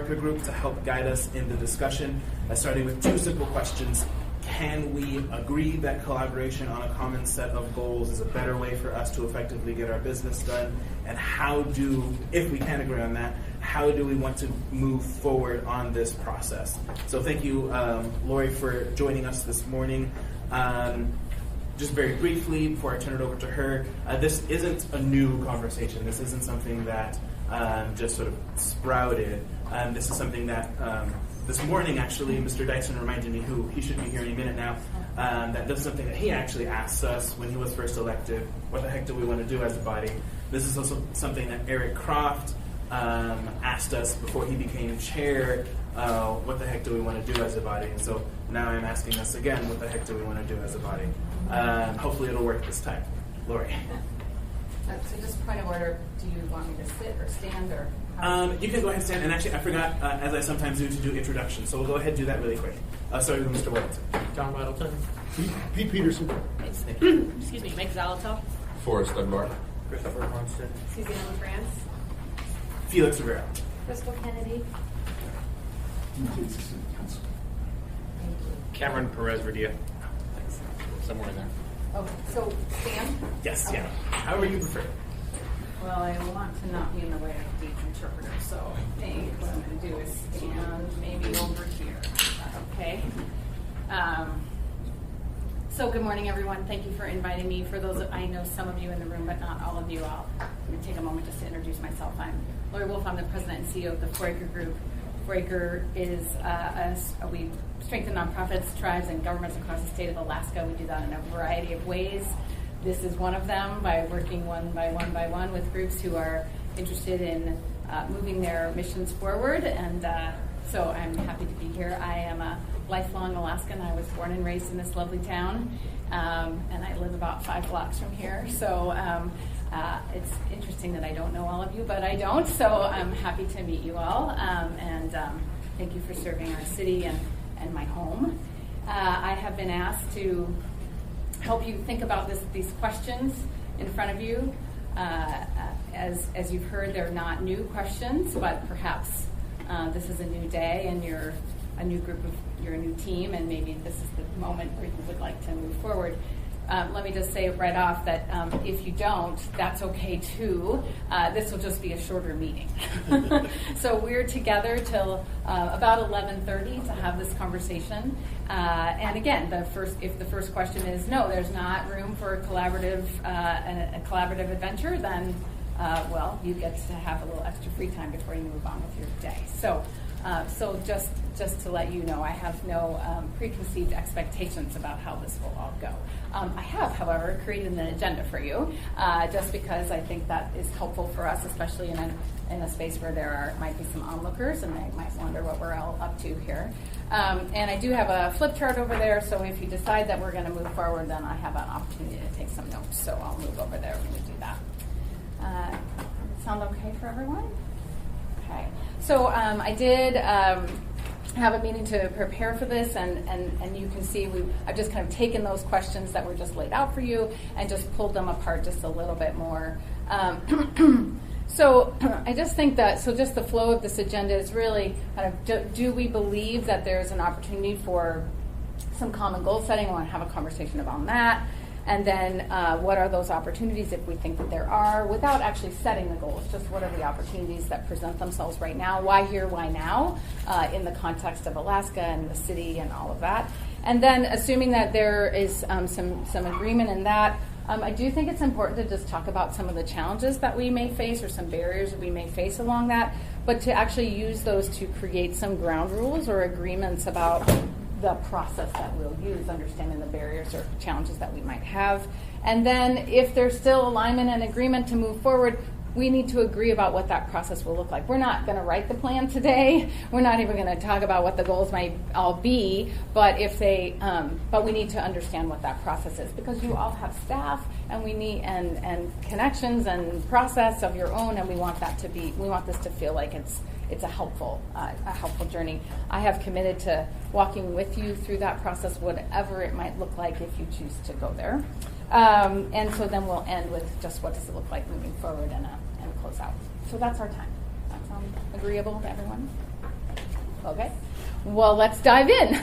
worker group to help guide us in the discussion, starting with two simple questions. Can we agree that collaboration on a common set of goals is a better way for us to effectively get our business done? And if we can agree on that, how do we want to move forward on this process? So thank you, Lori, for joining us this morning. Just very briefly, before I turn it over to her, this isn't a new conversation. This isn't something that just sort of sprouted. This is something that this morning, actually, Mr. Dyson reminded me, who he should be here any minute now, that this is something that he actually asked us when he was first elected. What the heck do we want to do as a body? This is also something that Eric Croft asked us before he became chair. What the heck do we want to do as a body? And so now I'm asking us again, what the heck do we want to do as a body? Hopefully it'll work this time. Lori. So just point of order, do you want me to sit or stand or? You can go ahead and stand. And actually, I forgot, as I sometimes do, to do introductions. So we'll go ahead and do that really quick. Starting with Mr. Wellington. John Middleton. Pete Peterson. Excuse me, Meg Zalatow. Forrest Dunbar. Christopher Monstead. Suzanne France. Felix Rivera. Crystal Kennedy. Cameron Perez Verdia. Somewhere in there. Oh, so stand? Yes, yeah. However you prefer. Well, I want to not be in the way of the interpreter, so I think what I'm going to do is stand maybe over here. Is that okay? So good morning, everyone. Thank you for inviting me. For those, I know some of you in the room, but not all of you, I'm going to take a moment just to introduce myself. I'm Lori Wolf. I'm the president and CEO of the 4-Acre Group. 4-Acre is we strengthen nonprofits, tribes, and governments across the state of Alaska. We do that in a variety of ways. This is one of them, by working one by one with groups who are interested in moving their missions forward. And so I'm happy to be here. I am a lifelong Alaskan. I was born and raised in this lovely town, and I live about 5 blocks from here. So it's interesting that I don't know all of you, but I don't. So I'm happy to meet you all, and thank you for serving our city and my home. I have been asked to help you think about these questions in front of you. As you've heard, they're not new questions, but perhaps this is a new day and you're a new team, and maybe this is the moment where you would like to move forward. Let me just say right off that if you don't, that's okay too. This will just be a shorter meeting. So we're together till about 11:30 to have this conversation. And again, if the first question is no, there's not room for a collaborative adventure, then well, you get to have a little extra free time before you move on with your day. So just to let you know, I have no preconceived expectations about how this will all go. I have, however, created an agenda for you, just because I think that is helpful for us, especially in a space where there might be some onlookers and they might wonder what we're all up to here. And I do have a flip chart over there, so if you decide that we're going to move forward, then I have an opportunity to take some notes, so I'll move over there when we do that. Sound okay for everyone? Okay. So I did have a meeting to prepare for this, and you can see I've just kind of taken those questions that were just laid out for you and just pulled them apart just a little bit more. So I just think that, just the flow of this agenda is really kind of, do we believe that there's an opportunity for some common goal setting? I want to have a conversation about that. And then what are those opportunities, if we think that there are, without actually setting the goals? Just what are the opportunities that present themselves right now? Why here, why now, in the context of Alaska and the city and all of that? And then assuming that there is some agreement in that, I do think it's important to just talk about some of the challenges that we may face or some barriers that we may face along that, but to actually use those to create some ground rules or agreements about the process that we'll use, understanding the barriers or challenges that we might have. And then if there's still alignment and agreement to move forward, we need to agree about what that process will look like. We're not going to write the plan today. We're not even going to talk about what the goals might all be, but but we need to understand what that process is, because you all have staff and we need and connections and process of your own, and we want this to feel like it's a helpful journey. I have committed to walking with you through that process, whatever it might look like if you choose to go there. And so then we'll end with just what does it look like moving forward and close out. So that's our time. That sound agreeable to everyone? Okay. Well, let's dive in.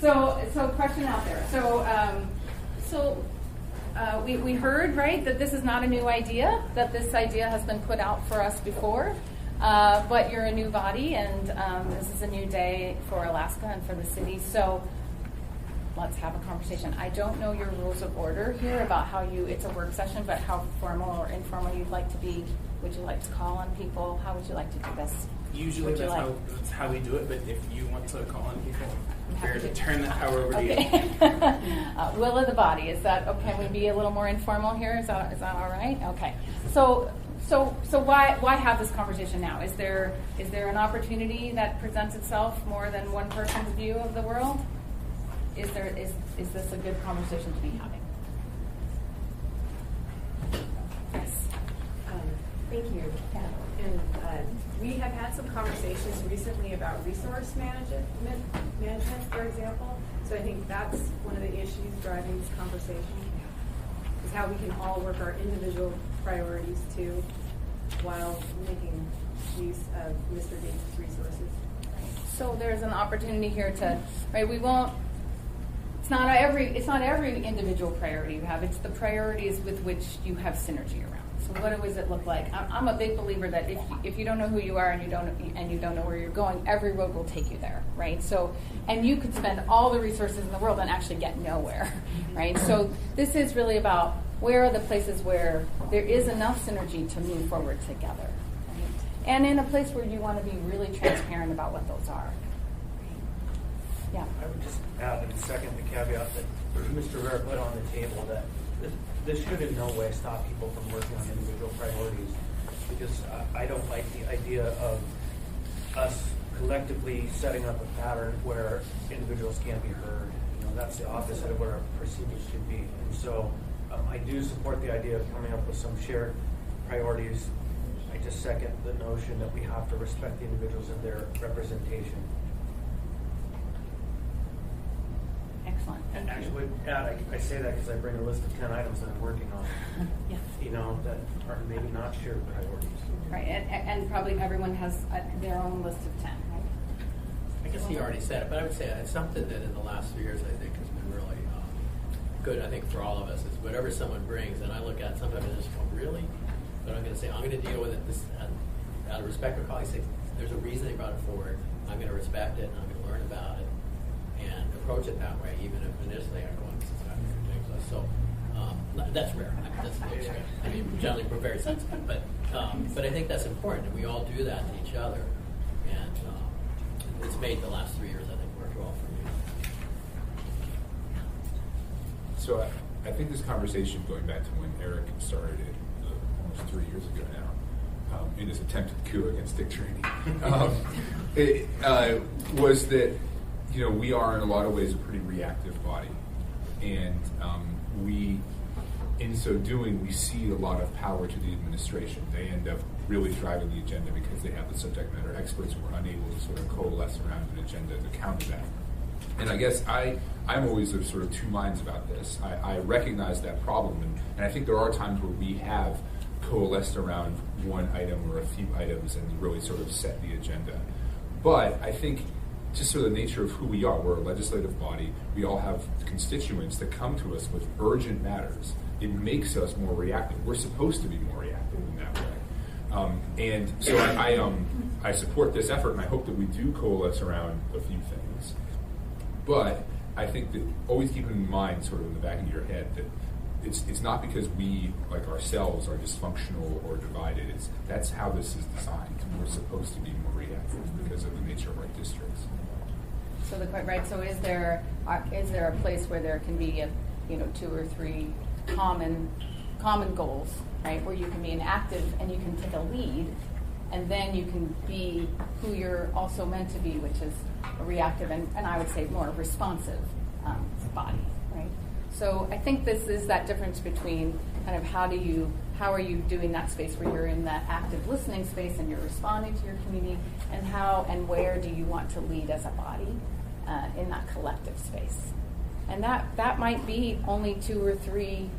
So question out there. We heard, right, that this is not a new idea, that this idea has been put out for us before, but you're a new body, and this is a new day for Alaska and for the city. So let's have a conversation. I don't know your rules of order here about how it's a work session, but how formal or informal you'd like to be. Would you like to call on people? How would you like to do this? Usually that's how we do it, but if you want to call on people, I'm here to turn that power over to you. Will of the body, is that, can we be a little more informal here? Is that all right? Okay. So why have this conversation now? Is there an opportunity that presents itself more than one person's view of the world? Is this a good conversation to be having? Yes. Thank you. Yeah. And we have had some conversations recently about resource management, for example. So I think that's one of the issues driving this conversation, is how we can all work our individual priorities too, while making use of Mr. Gates' resources. So there's an opportunity here to, right, we won't, it's not every individual priority you have, it's the priorities with which you have synergy around. So what does it look like? I'm a big believer that if you don't know who you are and you don't know where you're going, every road will take you there, right? So, and you could spend all the resources in the world and actually get nowhere, right? So this is really about where are the places where there is enough synergy to move forward together, right? And in a place where you want to be really transparent about what those are. Yeah. I would just add in a second the caveat that Mr. Rivera put on the table that this should in no way stop people from working on individual priorities, because I don't like the idea of us collectively setting up a pattern where individuals can't be heard. That's the opposite of what our procedures should be. And so I do support the idea of coming up with some shared priorities. I just second the notion that we have to respect the individuals and their representation. Excellent. And actually, I say that because I bring a list of 10 items that I'm working on, Yeah. that are maybe not shared priorities. Right, and probably everyone has their own list of 10, right? I guess he already said it, but I would say it's something that in the last 3 years I think has been really good, I think, for all of us, is whatever someone brings, and I look at it sometimes and just go, really? But I'm going to say, I'm going to deal with it out of respect for colleagues. Say, there's a reason they brought it forward. I'm going to respect it, and I'm going to learn about it, and approach it that way, even if initially I'm going, this is not ridiculous. So that's rare. That's rare. I mean, generally we're very sensitive, but I think that's important, and we all do that to each other, and it's made the last 3 years, I think, work well for me. So I think this conversation, going back to when Eric started it almost 3 years ago now, in his attempted coup against Dick Cheney, was that we are in a lot of ways a pretty reactive body, and we, in so doing, we cede a lot of power to the administration. They end up really driving the agenda because they have the subject matter experts who are unable to sort of coalesce around an agenda to counter that. And I guess I'm always of sort of two minds about this. I recognize that problem, and I think there are times where we have coalesced around one item or a few items and really sort of set the agenda. But I think just sort of the nature of who we are, we're a legislative body, we all have constituents that come to us with urgent matters. It makes us more reactive. We're supposed to be more reactive in that way. And so I support this effort, and I hope that we do coalesce around a few things. But I think that always keep in mind, sort of in the back of your head, that it's not because we, like ourselves, are dysfunctional or divided. That's how this is designed. We're supposed to be more reactive because of the nature of our districts. So So is there a place where there can be 2 or 3 common goals, right? Where you can be an active and you can take a lead, and then you can be who you're also meant to be, which is a reactive and I would say more responsive body, right? So I think this is that difference between kind of how are you doing that space where you're in that active listening space and you're responding to your community, and how and where do you want to lead as a body in that collective space. And that might be only 2 or 3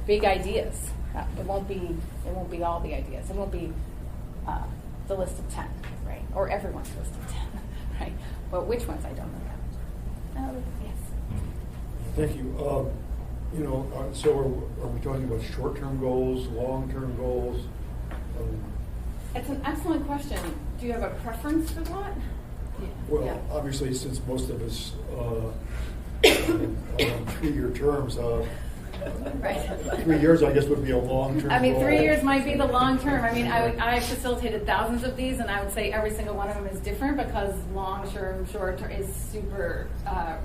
big ideas. It won't be all the ideas. It won't be the list of 10, right? Or everyone's list of 10, right? But which ones, I don't know that. Yes. Thank you. So are we talking about short-term goals, long-term goals? It's an excellent question. Do you have a preference for that? Well, Yeah. obviously, since most of us are on 3-year terms, Right. 3 years, I guess, would be a long-term I mean, goal. 3 years might be the long term. I mean, I facilitated thousands of these, and I would say every single one of them is different because long term, short term is super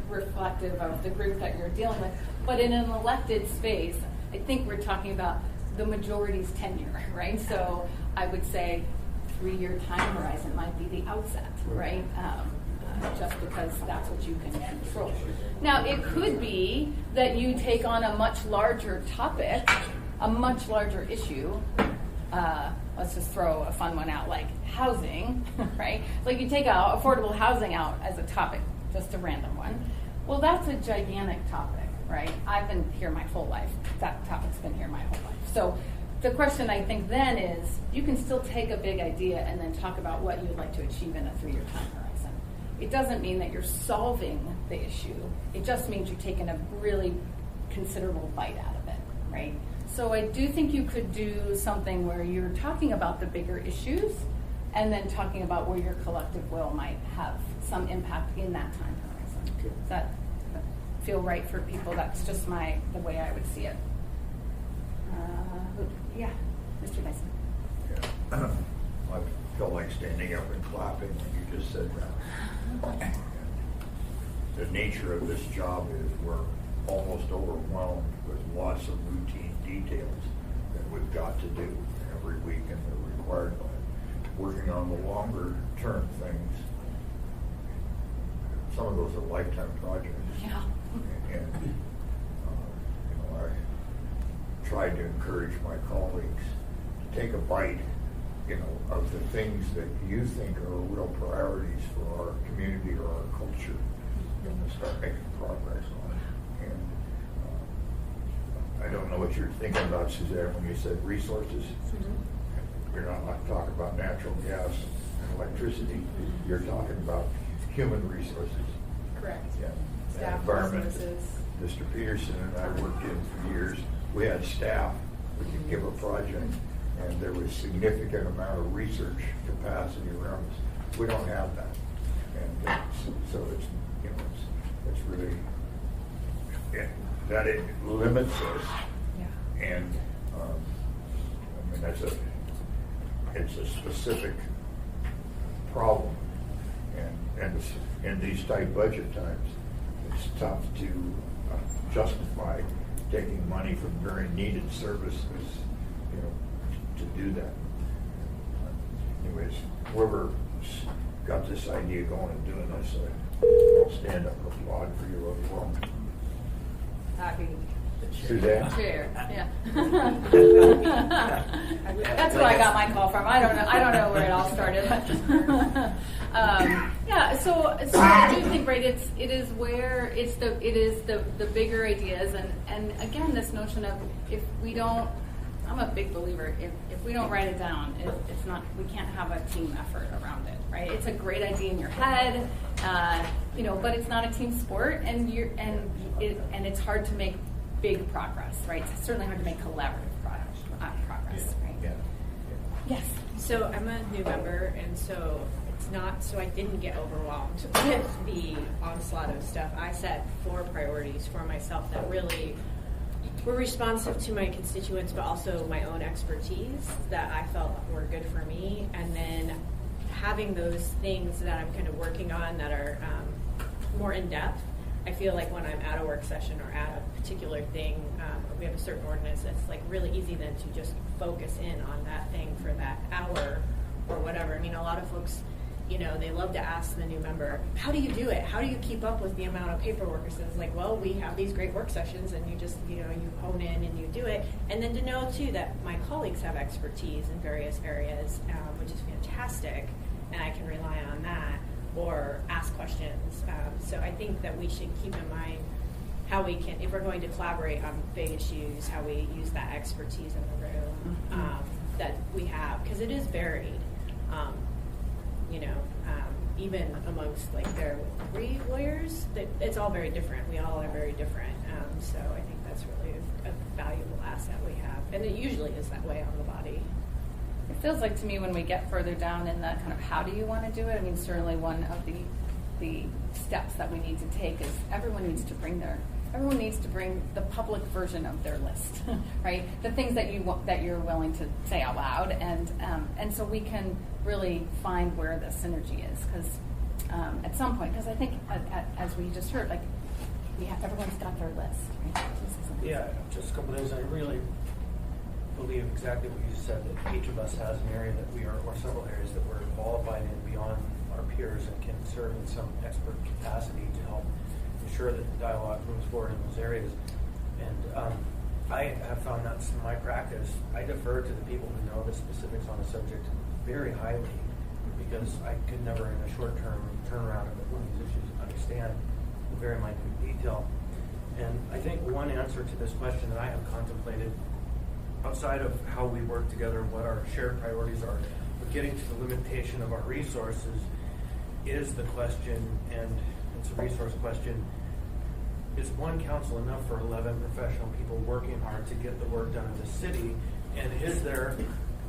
reflective of the group that you're dealing with. But in an elected space, I think we're talking about the majority's tenure, right? So I would say 3-year time horizon might be the outset, right? Just because that's what you can control. Now, it could be that you take on a much larger topic, a much larger issue. Let's just throw a fun one out, like housing, right? Like you take out affordable housing out as a topic, just a random one. Well, that's a gigantic topic, right? I've been here my whole life. That topic's been here my whole life. So the question I think then is, you can still take a big idea and then talk about what you would like to achieve in a 3-year time horizon. It doesn't mean that you're solving the issue. It just means you're taking a really considerable bite out of it, right? So I do think you could do something where you're talking about the bigger issues and then talking about where your collective will might have some impact in that time horizon. Okay. Does that feel right for people? That's just the way I would see it. Yeah, Mr. Dyson. Yeah. I felt like standing up and clapping when you just said that. The nature of this job is we're almost overwhelmed with lots of routine details that we've got to do every week, and they're required by it. Working on the longer term things, some of those are lifetime projects. Yeah. And I tried to encourage my colleagues to take a bite, of the things that you think are real priorities for our community or our culture, and start making progress on it. And I don't know what you're thinking about, Suzanne, when you said resources. You're not talking about natural gas and electricity. You're talking about human resources. Correct. Yeah. Staff Environment. resources. Mr. Peterson and I worked in for years. We had staff. We could give a project, and there was significant amount of research capacity around us. We don't have that, and so it's really that it limits us. Yeah. And it's a specific problem, and in these tight budget times, it's tough to justify taking money from very needed services, to do that. Anyways, whoever got this idea going and doing this, I'll stand up and applaud for your overall. Happy. Suzanne? Chair, yeah. That's where I got my call from. I don't know where it all started. Yeah, so I do think, right, it is the bigger ideas, and again, this notion of if we don't, I'm a big believer, if we don't write it down, it's not, we can't have a team effort around it, right? It's a great idea in your head, but it's not a team sport, and it's hard to make big progress, right? It's certainly hard to make collaborative progress, right? Yeah. Yes. So I'm a new member, and so it's not, so I didn't get overwhelmed with the onslaught of stuff. I set 4 priorities for myself that really were responsive to my constituents, but also my own expertise that I felt were good for me. And then having those things that I'm kind of working on that are more in depth, I feel like when I'm at a work session or at a particular thing, we have a certain ordinance that's like really easy then to just focus in on that thing for that hour or whatever. I mean, a lot of folks, they love to ask the new member, how do you do it? How do you keep up with the amount of paperwork? So it's like, well, we have these great work sessions, and you just, you hone in and you do it. And then to know, too, that my colleagues have expertise in various areas, which is fantastic, and I can rely on that or ask questions. So I think that we should keep in mind how we can, if we're going to collaborate on big issues, how we use that expertise in the room that we have, because it is varied. You know, even amongst like their 3 lawyers, it's all very different. We all are very different. So I think that's really a valuable asset we have. And it usually is that way on the body. It feels like to me when we get further down in the kind of how do you want to do it, I mean, certainly one of the steps that we need to take is everyone needs to bring the public version of their list, right? The things that you're willing to say out loud, and so we can really find where the synergy is, because at some point, because I think as we just heard, like everyone's got their list, right? Yeah, just a couple of things. I really believe exactly what you said, that each of us has an area that we are, or several areas that we're qualified in beyond our peers and can serve in some expert capacity to help ensure that the dialogue moves forward in those areas. And I have found that in my practice, I defer to the people who know the specifics on a subject very highly, because I could never in a short-term turnaround of one of these issues understand the very minute detail. And I think one answer to this question that I have contemplated, outside of how we work together, what our shared priorities are, but getting to the limitation of our resources, is the question, and it's a resource question: is one council enough for 11 professional people working hard to get the work done in the city? And is there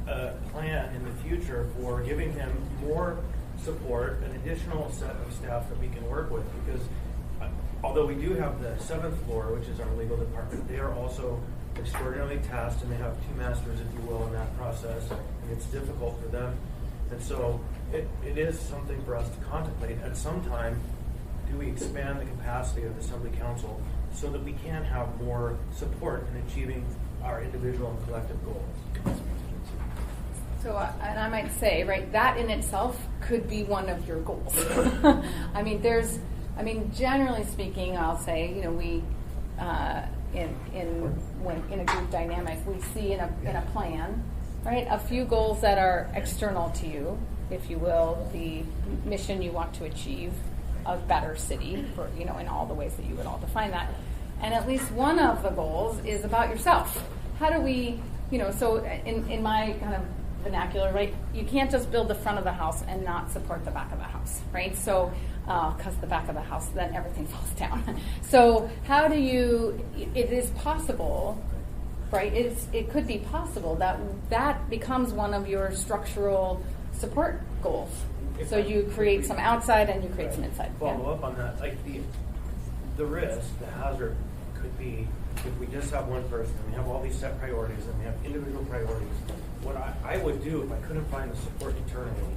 a plan in the future for giving him more support, an additional set of staff that we can work with? Because although we do have the 7th floor, which is our legal department, they are also extraordinarily tasked, and they have 2 masters, if you will, in that process, and it's difficult for them. And so it is something for us to contemplate. At some time, do we expand the capacity of the Assembly Council so that we can have more support in achieving our individual and collective goals? So, and I might say, right, that in itself could be one of your goals. I mean, generally speaking, I'll say, you know, we in a group dynamic, we see in a plan, right, a few goals that are external to you, if you will, the mission you want to achieve, a better city, for, you know, in all the ways that you would all define that, and at least one of the goals is about yourself. How do we, you know, so in my kind of vernacular, right, you can't just build the front of the house and not support the back of the house, right? So, because the back of the house, then everything falls down. So how do you, it is possible, right, it could be possible that becomes one of your structural support goals. So you create some outside and you create some inside. Follow up on that, like the risk, the hazard could be, if we just have one person and we have all these set priorities and we have individual priorities, what I would do if I couldn't find the support internally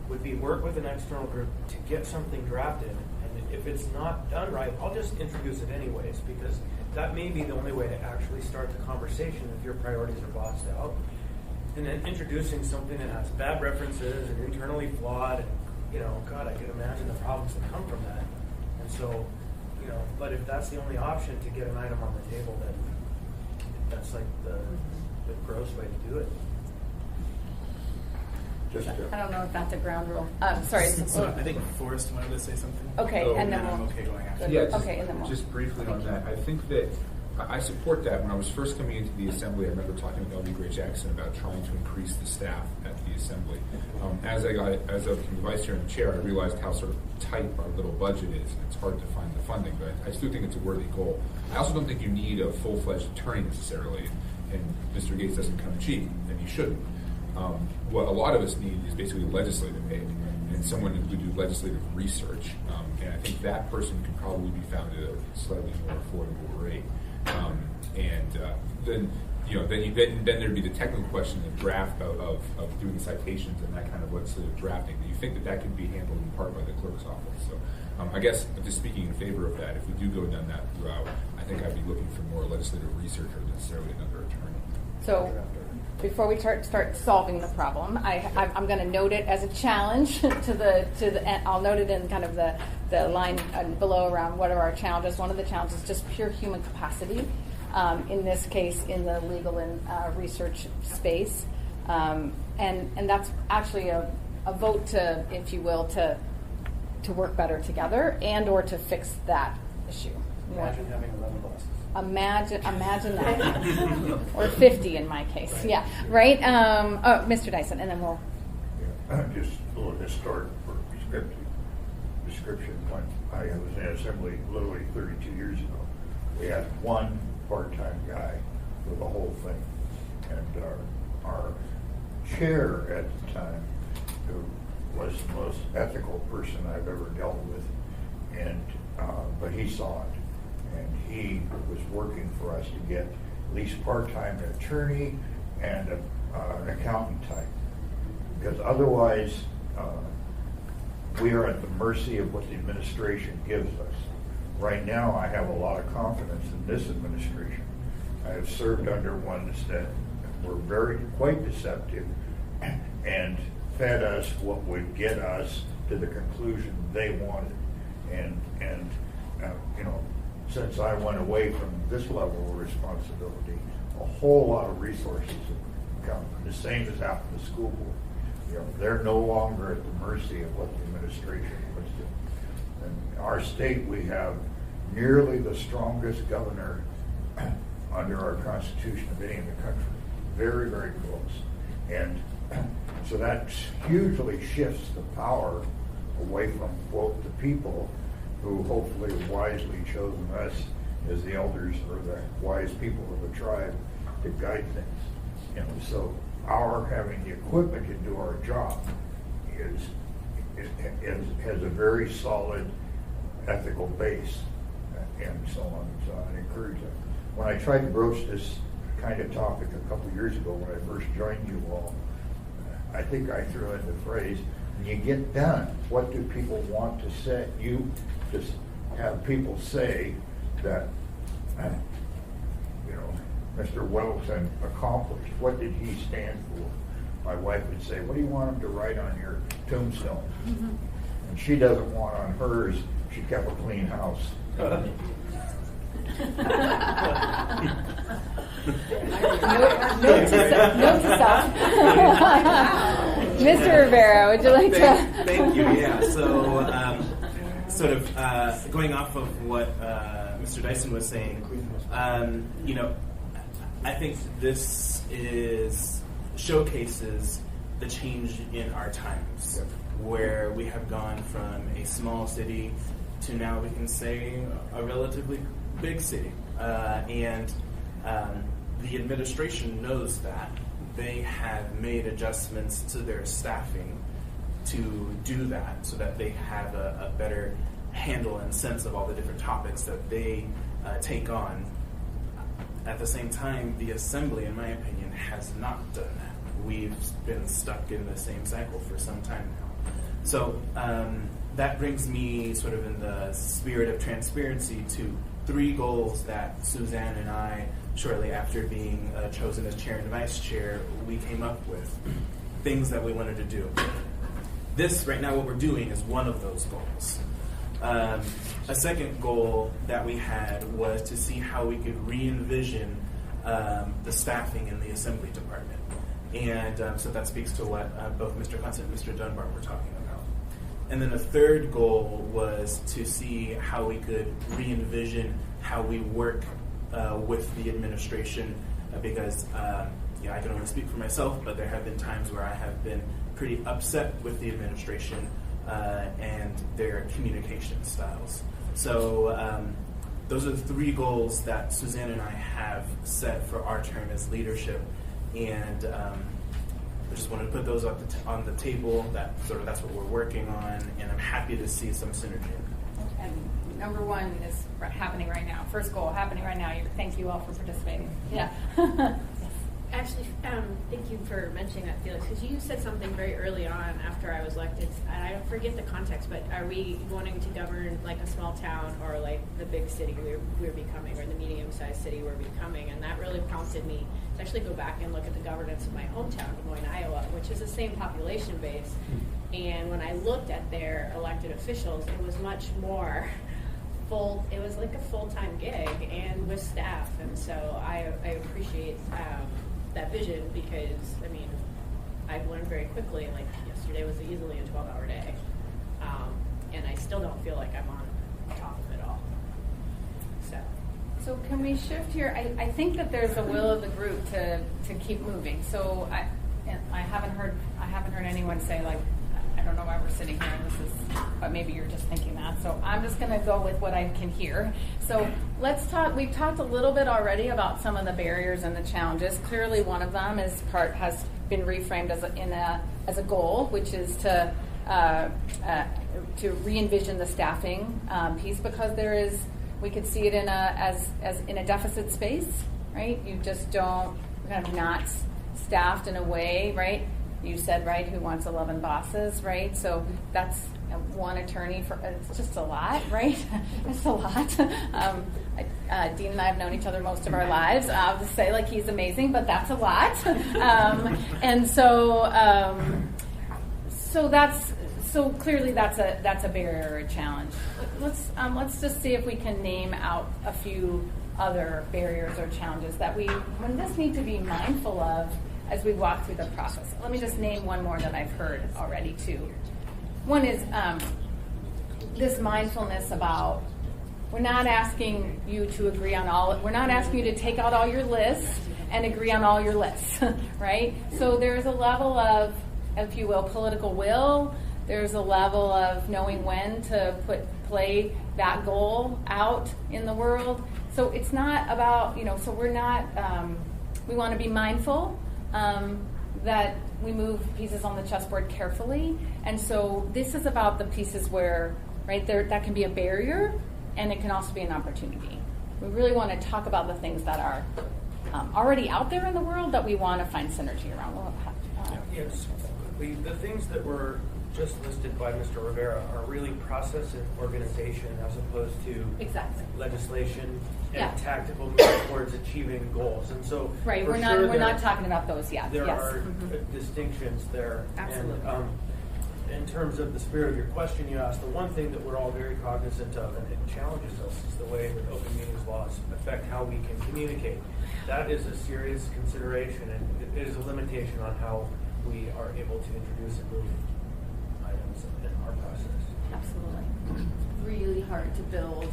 would be work with an external group to get something drafted. And if it's not done right, I'll just introduce it anyways, because that may be the only way to actually start the conversation if your priorities are boxed out. And then introducing something that has bad references and internally flawed, and, you know, God, I could imagine the problems that come from that. And so, you know, but if that's the only option to get an item on the table, then that's like the gross way to do it. I don't know if that's a ground rule. Sorry. So I think Forrest wanted to say something. Okay, Oh, and then I'm we'll. okay going after. Yeah, Okay, and then we'll. just briefly on that. I think that I support that. When I was first coming into the assembly, I remember talking with L.D. Gray Jackson about trying to increase the staff at the assembly. As I became vice chair and chair, I realized how sort of tight our little budget is, and it's hard to find the funding. But I still think it's a worthy goal. I also don't think you need a full-fledged attorney necessarily, and Mr. Gates doesn't come cheap, and he shouldn't. What a lot of us need is basically a legislative aid and someone who do legislative research. And I think that person can probably be found at a slightly more affordable rate. Then there'd be the technical question, the draft of doing the citations and that kind of legislative drafting. Do you think that could be handled in part by the clerk's office? So I guess I'm just speaking in favor of that. If we do go down that route, I think I'd be looking for more legislative research or necessarily another attorney. So before we start solving the problem, I'm going to note it as a challenge to the. I'll note it in kind of the line below around what are our challenges. One of the challenges is just pure human capacity. In this case, in the legal and research space, and that's actually a vote to, if you will, to work better together and or to fix that issue. Imagine having 11 bosses. Imagine that, or 50 in my case. Yeah, right. Mr. Dyson, and then we'll. just a little historic for description. When I was in assembly literally 32 years ago, we had one part-time guy for the whole thing. And our chair at the time, who was the most ethical person I've ever dealt with, and but he saw it, and he was working for us to get at least part-time attorney and an accountant type, because otherwise we are at the mercy of what the administration gives us. Right now, I have a lot of confidence in this administration. I have served under ones that were quite deceptive and fed us what would get us to the conclusion they wanted. And since I went away from this level of responsibility, a whole lot of resources have come. The same has happened to school board. They're no longer at the mercy of what the administration was doing. In our state, we have nearly the strongest governor under our Constitution of any in the country. Very, very close. And so that hugely shifts the power away from, quote, the people who hopefully have wisely chosen us as the elders or the wise people of the tribe to guide things. So our having the equipment to do our job has a very solid ethical base and so on. So I encourage that. When I tried to broach this kind of topic a couple of years ago when I first joined you all, I think I threw in the phrase, when you get done, what do people want to say? You just have people say that, Mr. Weddleton accomplished. What did he stand for? My wife would say, what do you want him to write on your tombstone? Mm-hmm. And she doesn't want on hers, she kept a clean house. Note to self. Mr. Rivera, would you like to? Thank you. Yeah. So, going off of what Mr. Dyson was saying, I think this showcases the change in our times, where we have gone from a small city to now we can say a relatively big city, and the administration knows that. They have made adjustments to their staffing to do that so that they have a better handle and sense of all the different topics that they take on. At the same time, the Assembly, in my opinion, has not done that. We've been stuck in the same cycle for some time now. So that brings me sort of in the spirit of transparency to 3 goals that Suzanne and I, shortly after being chosen as chair and vice chair, we came up with. Things that we wanted to do. This, right now, what we're doing is one of those goals. A second goal that we had was to see how we could re-envision the staffing in the Assembly Department. And so that speaks to what both Mr. Constant and Mr. Dunbar were talking about. And then a third goal was to see how we could re-envision how we work with the administration, because I can only speak for myself, but there have been times where I have been pretty upset with the administration and their communication styles. So those are the 3 goals that Suzanne and I have set for our term as leadership, and I just wanted to put those on the table. That's what we're working on, and I'm happy to see some synergy. And number 1 is happening right now. First goal happening right now. Thank you all for participating. Yeah. Actually, thank you for mentioning that, Felix, because you said something very early on after I was elected, and I forget the context, but are we wanting to govern like a small town or like the big city we're becoming, or the medium-sized city we're becoming? And that really prompted me to actually go back and look at the governance of my hometown, Des Moines, Iowa, which is the same population base. And when I looked at their elected officials, it was much more full. It was like a full-time gig and with staff, and so I appreciate that vision, because I've learned very quickly. Like yesterday was easily a 12-hour day, and I still don't feel like I'm on top of it all. So can we shift here? I think that there's a will of the group to keep moving. So I haven't heard anyone say, like, I don't know why we're sitting here, and but maybe you're just thinking that. So I'm just going to go with what I can hear. So let's talk. We've talked a little bit already about some of the barriers and the challenges. Clearly, one of them has been reframed as a goal, which is to re-envision the staffing piece, because we could see it as in a deficit space, right? You just don't kind of not staffed in a way, right? You said, right, who wants 11 bosses, right? So that's one attorney it's just a lot, right? It's a lot. Dean and I have known each other most of our lives. I'll just say, like, he's amazing, but that's a lot. And so clearly that's a barrier or a challenge. Let's just see if we can name out a few other barriers or challenges that we just need to be mindful of as we walk through the process. Let me just name one more that I've heard already too. One is this mindfulness about, we're not asking you to agree on we're not asking you to take out all your lists and agree on all your lists, right? So there's a level of, if you will, political will. There's a level of knowing when to play that goal out in the world. So it's not about, so we're not, we want to be mindful that we move pieces on the chessboard carefully. And so this is about the pieces where, right, that can be a barrier, and it can also be an opportunity. We really want to talk about the things that are already out there in the world that we want to find synergy around. Yes, the things that were just listed by Mr. Rivera are really process and organization as opposed to legislation and tactical move towards achieving goals. And so, right, we're not talking about those yet. There are distinctions there. Absolutely. And in terms of the spirit of your question, you asked, the one thing that we're all very cognizant of, and it challenges us, is the way that open meetings laws affect how we can communicate. That is a serious consideration, and it is a limitation on how we are able to introduce and move items in our process. Absolutely. It's really hard to build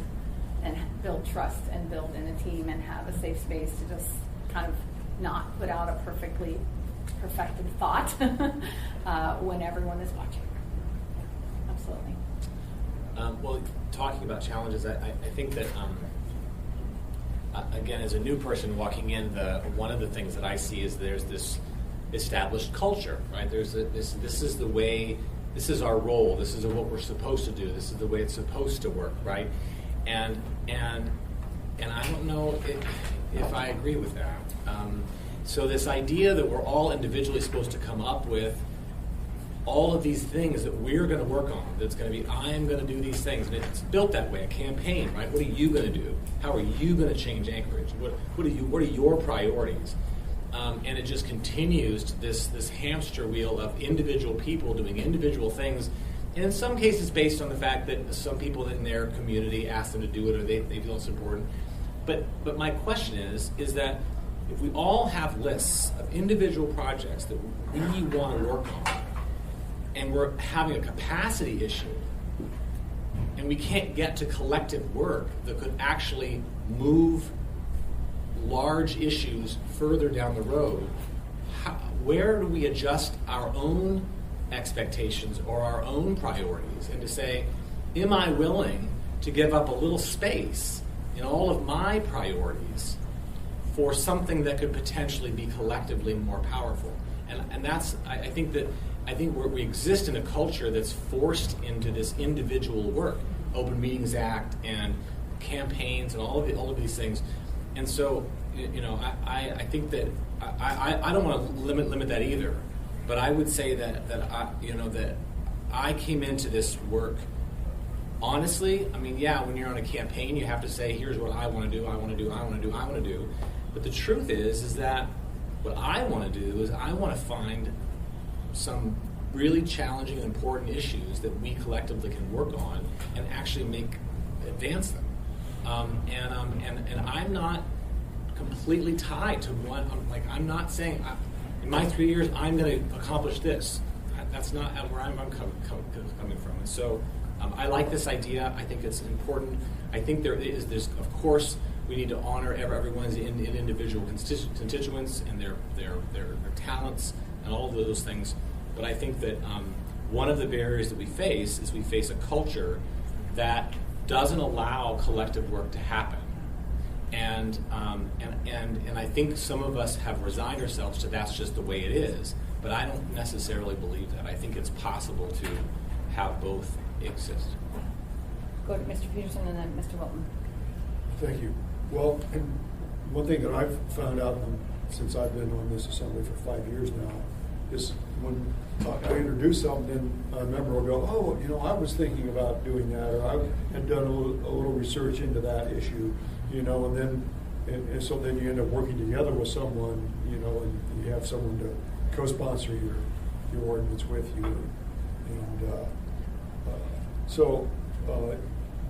trust and build in a team and have a safe space to just kind of not put out a perfectly perfected thought when everyone is watching. Absolutely. Well, talking about challenges, I think that again, as a new person walking in, one of the things that I see is there's this established culture, right? There's this is the way, this is our role, this is what we're supposed to do, this is the way it's supposed to work, right? And I don't know if I agree with that. So this idea that we're all individually supposed to come up with all of these things that we're going to work on, that's going to be, I am going to do these things, and it's built that way, a campaign, right? What are you going to do? How are you going to change Anchorage? What are your priorities? And it just continues to this hamster wheel of individual people doing individual things, and in some cases based on the fact that some people in their community ask them to do it, or they feel it's important. But my question is that if we all have lists of individual projects that we want to work on, and we're having a capacity issue, and we can't get to collective work that could actually move large issues further down the road, where do we adjust our own expectations or our own priorities, and to say, am I willing to give up a little space in all of my priorities for something that could potentially be collectively more powerful? And that's, I think we exist in a culture that's forced into this individual work, Open Meetings Act and campaigns and all of these things. And so, I think that I don't want to limit that either, but I would say that I came into this work honestly. I mean, yeah, when you're on a campaign, you have to say, here's what I want to do, I want to do, I want to do, I want to do. But the truth is that what I want to do is I want to find some really challenging and important issues that we collectively can work on and actually advance them. And I'm not completely tied to one. I'm not saying in my 3 years I'm going to accomplish this. That's not where I'm coming from. And so I like this idea. I think it's important. I think there's of course we need to honor everyone's individual constituents and their talents and all of those things. But I think that one of the barriers that we face is we face a culture that doesn't allow collective work to happen. And I think some of us have resigned ourselves to that's just the way it is. But I don't necessarily believe that. I think it's possible to have both exist. Go to Mr. Peterson and then Mr. Wilton. Thank you. Well, and one thing that I've found out since I've been on this assembly for 5 years now is when I introduce something, then a member will go, oh, I was thinking about doing that, or I had done a little research into that issue, and then and so then you end up working together with someone, and you have someone to co-sponsor your ordinance with you, and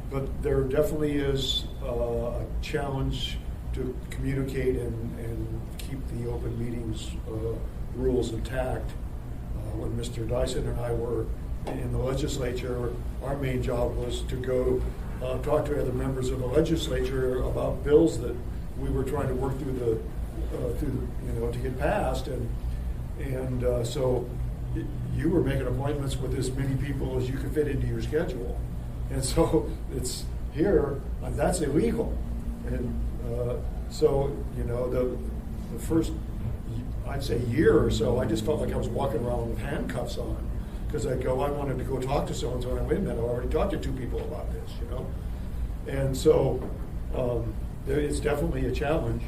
but there definitely is a challenge to communicate and keep the open meetings rules intact. When Mr. Dyson and I were in the legislature, our main job was to go talk to other members of the legislature about bills that we were trying to work through to get passed, and so you were making appointments with as many people as you could fit into your schedule, and so it's here that's illegal, and so the first, I'd say, year or so, I just felt like I was walking around with handcuffs on, because I wanted to go talk to so and so, and wait a minute, I already talked to 2 people about this, and so it's definitely a challenge,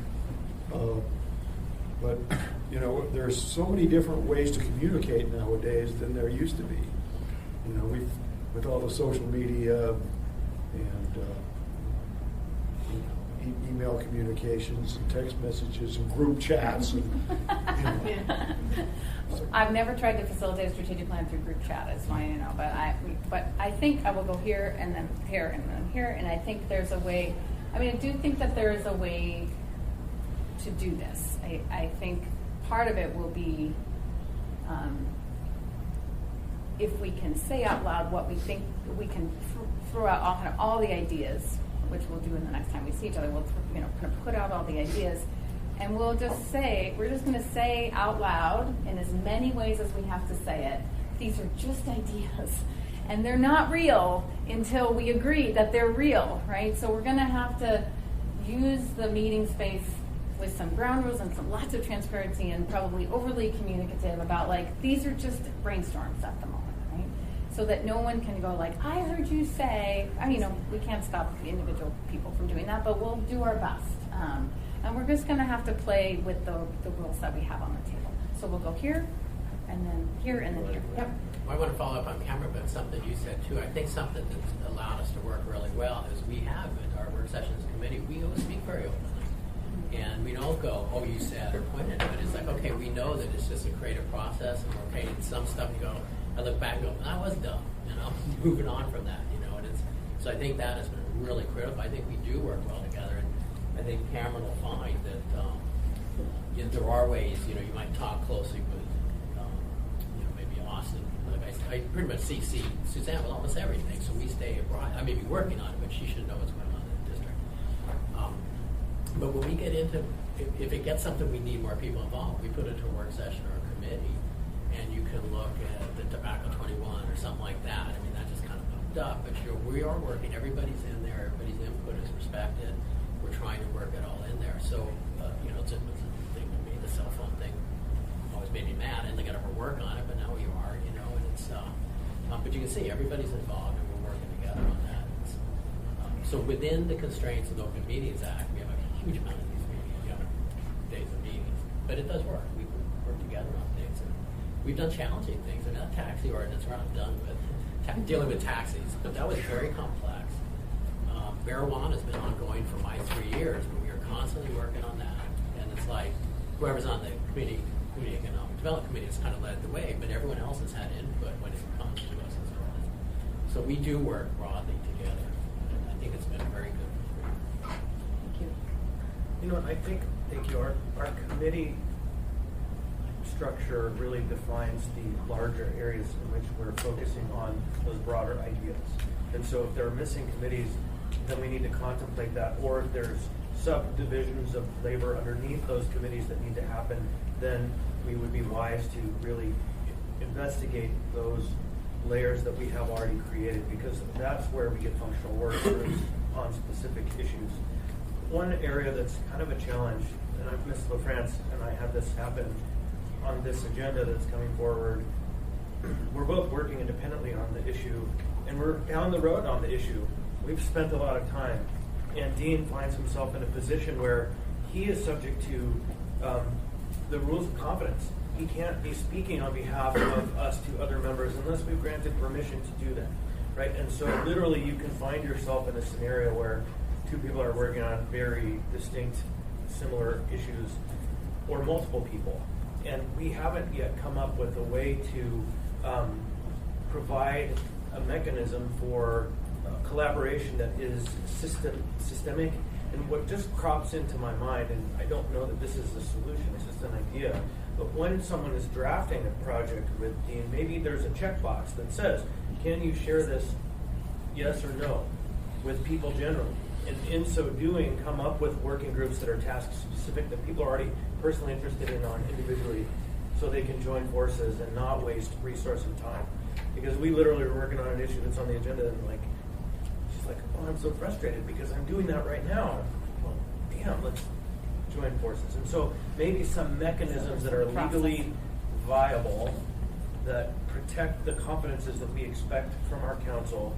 but there's so many different ways to communicate nowadays than there used to be. With all the social media and email communications and text messages and group chats. I've never tried to facilitate a strategic plan through group chat. It's fine, but I think I will go here and then here and then here, and I think there's a way. I do think that there is a way to do this. I think part of it will be if we can say out loud what we think, we can throw out all the ideas, which we'll do in the next time we see each other. We'll kind of put out all the ideas, and we're just going to say out loud in as many ways as we have to say it, these are just ideas, and they're not real until we agree that they're real, right? So we're going to have to use the meeting space with some ground rules and lots of transparency, and probably overly communicative about these are just brainstorms at the moment, right? So that no one can go I heard you say, we can't stop individual people from doing that, but we'll do our best. And we're just going to have to play with the rules that we have on the table. So we'll go here, and then here, and then here. Yep. I want to follow up on camera, but something you said too. I think something that's allowed us to work really well is we have at our work sessions committee, we always speak very openly. And we don't go, oh, you said, or pointed, but it's okay, we know that it's just a creative process, and we're okay, and some stuff you go, I look back and go, that was dumb, moving on from that, and so I think that has been really critical. I think we do work well together, and I think Cameron will find that there are ways, you might talk closely with, maybe Austin. I pretty much CC Suzanne with almost everything, so we stay abroad. I may be working on it, but she should know what's going on in the district. But when we get into, if it gets something we need more people involved, we put it to a work session or a committee, and you can look at the Tobacco 21 or something like that. That just kind of popped up, but we are working. Everybody's in there. Everybody's input is respected. We're trying to work it all in there. So, it's a thing to me. The cell phone thing always made me mad. I didn't got to work on it, but now we are, and it's. But you can see everybody's involved, and we're working together on that. So within the constraints of the Open Meetings Act, we have a huge amount of these meetings, days of meetings, but it does work. We work together on things, and we've done challenging things. That taxi ordinance, we're not done with dealing with taxis, but that was very complex. Marijuana has been ongoing for my 3 years, but we are constantly working on that. And it's whoever's on the community economic development committee has kind of led the way, but everyone else has had input when it comes to us as well. So we do work broadly together, and I think it's been very good. Thank you. I think our committee structure really defines the larger areas in which we're focusing on those broader ideas. And so if there are missing committees, then we need to contemplate that. Or if there's subdivisions of labor underneath those committees that need to happen, then we would be wise to really investigate those layers that we have already created, because that's where we get functional work groups on specific issues. One area that's kind of a challenge, and I've missed LaFrance, and I have this happen on this agenda that's coming forward. We're both working independently on the issue, and we're down the road on the issue. We've spent a lot of time, and Dean finds himself in a position where he is subject to the rules of confidence. He can't be speaking on behalf of us to other members unless we've granted permission to do that, right? And so literally you can find yourself in a scenario where two people are working on very distinct, similar issues, or multiple people. And we haven't yet come up with a way to provide a mechanism for collaboration that is systemic. And what just crops into my mind, and I don't know that this is the solution, it's just an idea, but when someone is drafting a project with Dean, maybe there's a checkbox that says, can you share this, yes or no, with people generally? And in so doing, come up with working groups that are task specific, that people are already personally interested in on individually, so they can join forces and not waste resource and time. Because we literally are working on an issue that's on the agenda, and like, she's like, oh, I'm so frustrated because I'm doing that right now. Well, damn, let's join forces. And so maybe some mechanisms that are legally viable, that protect the confidences that we expect from our counsel,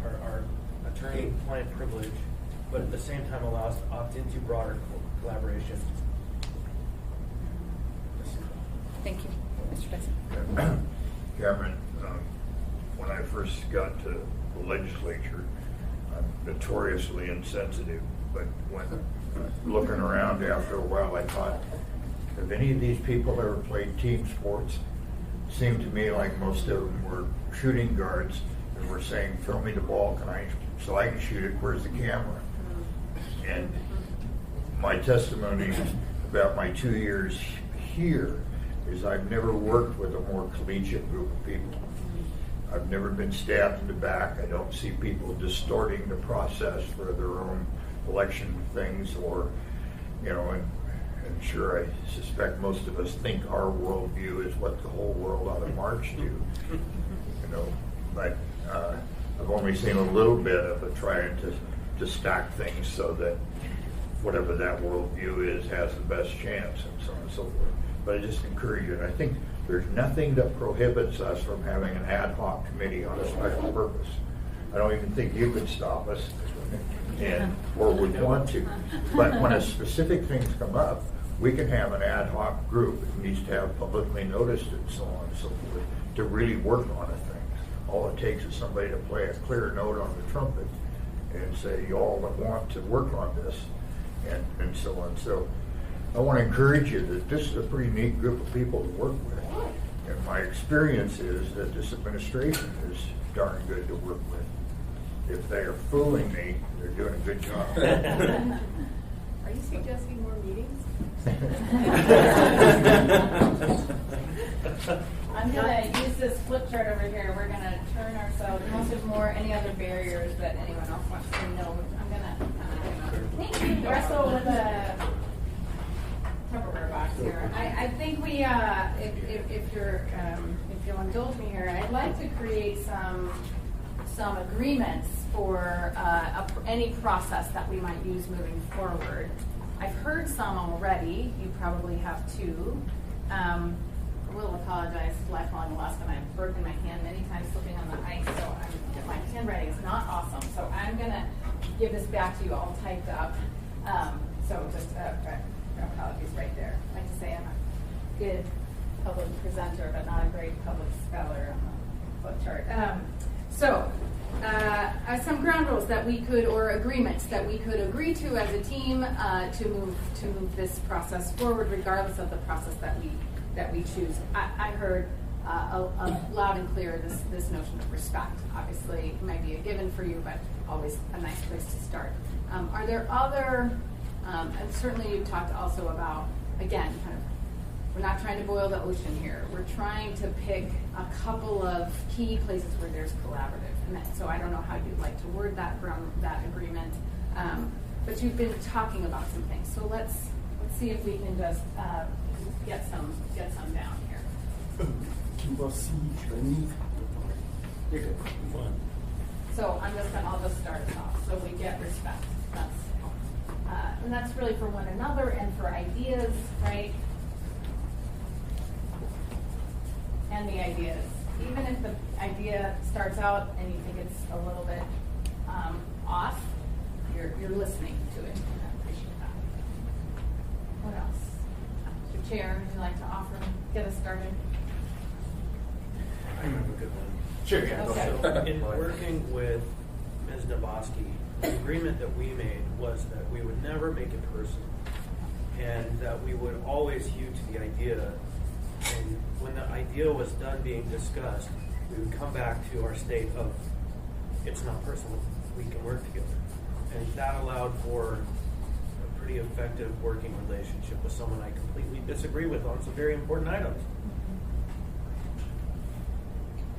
our attorney-client privilege, but at the same time allow us to opt into broader collaboration. Thank you. Mr. Tyson. Cameron, when I first got to the legislature, I'm notoriously insensitive, but when looking around after a while, I thought, have any of these people ever played team sports? It seemed to me like most of them were shooting guards and were saying, throw me the ball, so I can shoot it, where's the camera? And my testimony about my 2 years here is I've never worked with a more collegiate group of people. I've never been stabbed in the back. I don't see people distorting the process for their own election things, or, you know, and sure, I suspect most of us think our worldview is what the whole world ought to march to, you know, but I've only seen a little bit of it trying to stack things so that whatever that worldview is has the best chance, and so on and so forth. But I just encourage you, and I think there's nothing that prohibits us from having an ad hoc committee on a special purpose. I don't even think you could stop us, or would want to. But when a specific things come up, we can have an ad hoc group. It needs to have publicly noticed and so on and so forth to really work on a thing. All it takes is somebody to play a clear note on the trumpet and say, you all that want to work on this, and so on. So I want to encourage you that this is a pretty neat group of people to work with. And my experience is that this administration is darn good to work with. If they are fooling me, they're doing a good job. Are you suggesting more meetings? I'm going to use this flip chart over here. We're going to turn ourselves, unless there's any other barriers that anyone else wants to know. I'm going to wrestle with a Tupperware box here. I think we, if you'll indulge me here, I'd like to create some agreements for any process that we might use moving forward. I've heard some already. You probably have too. I will apologize for lifelong loss, and I've broken my hand many times slipping on the ice, so my handwriting is not awesome. So I'm going to give this back to you all typed up. So just apologies right there. I like to say I'm a good public presenter, but not a great public speller on the flip chart. Some ground rules that we could, or agreements that we could agree to as a team to move this process forward, regardless of the process that we choose. I heard loud and clear this notion of respect. Obviously, it might be a given for you, but always a nice place to start. Are there other? And certainly, you talked also about, again, kind of, we're not trying to boil the ocean here. We're trying to pick a couple of key places where there's collaborative. And so I don't know how you'd like to word that agreement, but you've been talking about some things. So let's see if we can just get some down here. You're good. Fine. So I'll just start us off, so we get respect. And that's really for one another and for ideas, right? And the ideas. Even if the idea starts out and you think it's a little bit off, you're listening to it, and I appreciate that. What else? Mr. Chair, would you like to offer, get us started? I have a good one. Sure, yeah. Okay. So in working with Ms. Nabosky, the agreement that we made was that we would never make it personal, and that we would always hew to the idea. And when the idea was done being discussed, we would come back to our state of, it's not personal, we can work together. And that allowed for a pretty effective working relationship with someone I completely disagree with on some very important items.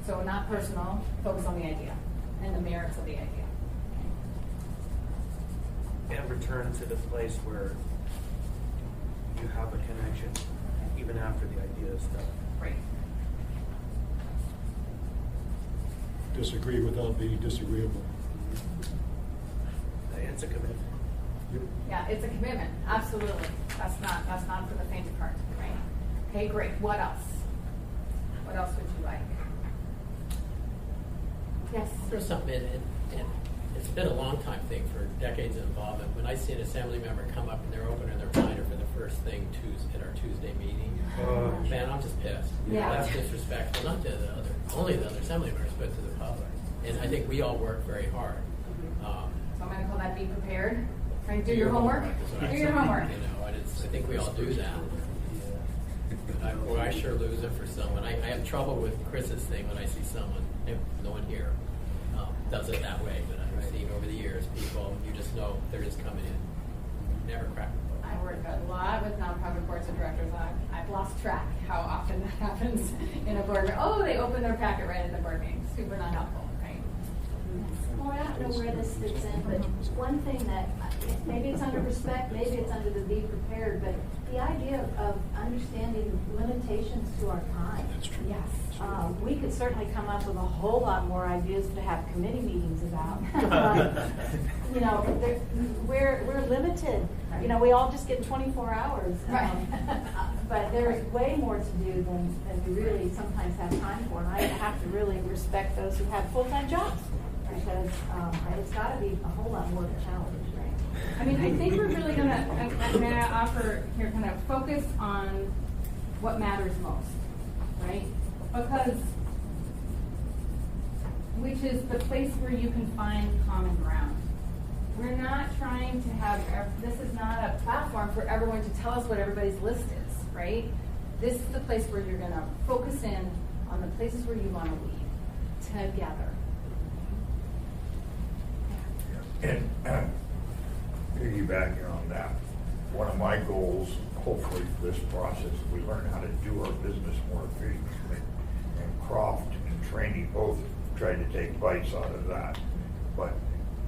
So not personal, focus on the idea and the merits of the idea. And return to the place where you have a connection, even after the idea is done. Great. Disagree without being disagreeable. It's a commitment. Yep. Yeah, it's a commitment, absolutely. That's not for the faint of heart, right? Okay, great. What else? What else would you like? Yes. There's something, and it's been a long time thing for decades of involvement. When I see an assembly member come up and they're opening their binder for the first thing at our Tuesday meeting, man, I'm just pissed. Yeah. That's disrespectful, not to only the other assembly members, but to the public. And I think we all work very hard. So I'm going to call that be prepared. Right, do your homework. is what I'm Do your saying, homework. You know, and I think we all do that. I sure lose it for someone. I have trouble with Chris's thing when I see someone, no one here does it that way, but I've seen over the years people, you just know they're just coming in. Never crack the book. I work a lot with nonprofit boards of directors. I've lost track how often that happens in a board meeting. Oh, they open their packet right at the board meeting. Super not helpful, right? Well, I don't know where this fits in, but one thing that, maybe it's under respect, maybe it's under the be prepared, but the idea of understanding limitations to our time. That's true. Yes. We could certainly come up with a whole lot more ideas to have committee meetings about. You know, we're limited. You know, we all just get 24 hours. Right. But there's way more to do than we really sometimes have time for. And I have to really respect those who have full-time jobs, because it's got to be a whole lot more of a challenge, right? I mean, I think we're really going to, may I offer here, kind of focus on what matters most, right? Because, which is the place where you can find common ground. We're not trying to have, this is not a platform for everyone to tell us what everybody's list is, right? This is the place where you're going to focus in on the places where you want to lead together. And piggybacking on that, one of my goals, hopefully for this process, we learn how to do our business more efficiently. And Croft and Trainee both tried to take bites out of that. But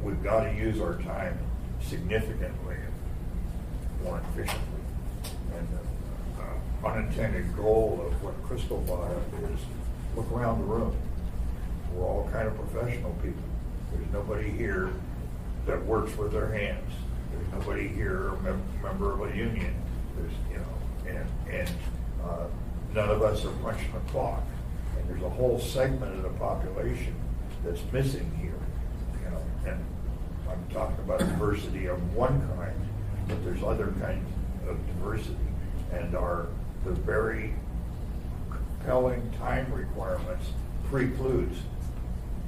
we've got to use our time significantly more efficiently. And the unintended goal of what Crystal brought up is look around the room. We're all kind of professional people. There's nobody here that works with their hands. There's nobody here, a member of a union. There's, you know, and none of us are punching the clock. And there's a whole segment of the population that's missing here, you know. And I'm talking about diversity of one kind, but there's other kinds of diversity. And the very compelling time requirements precludes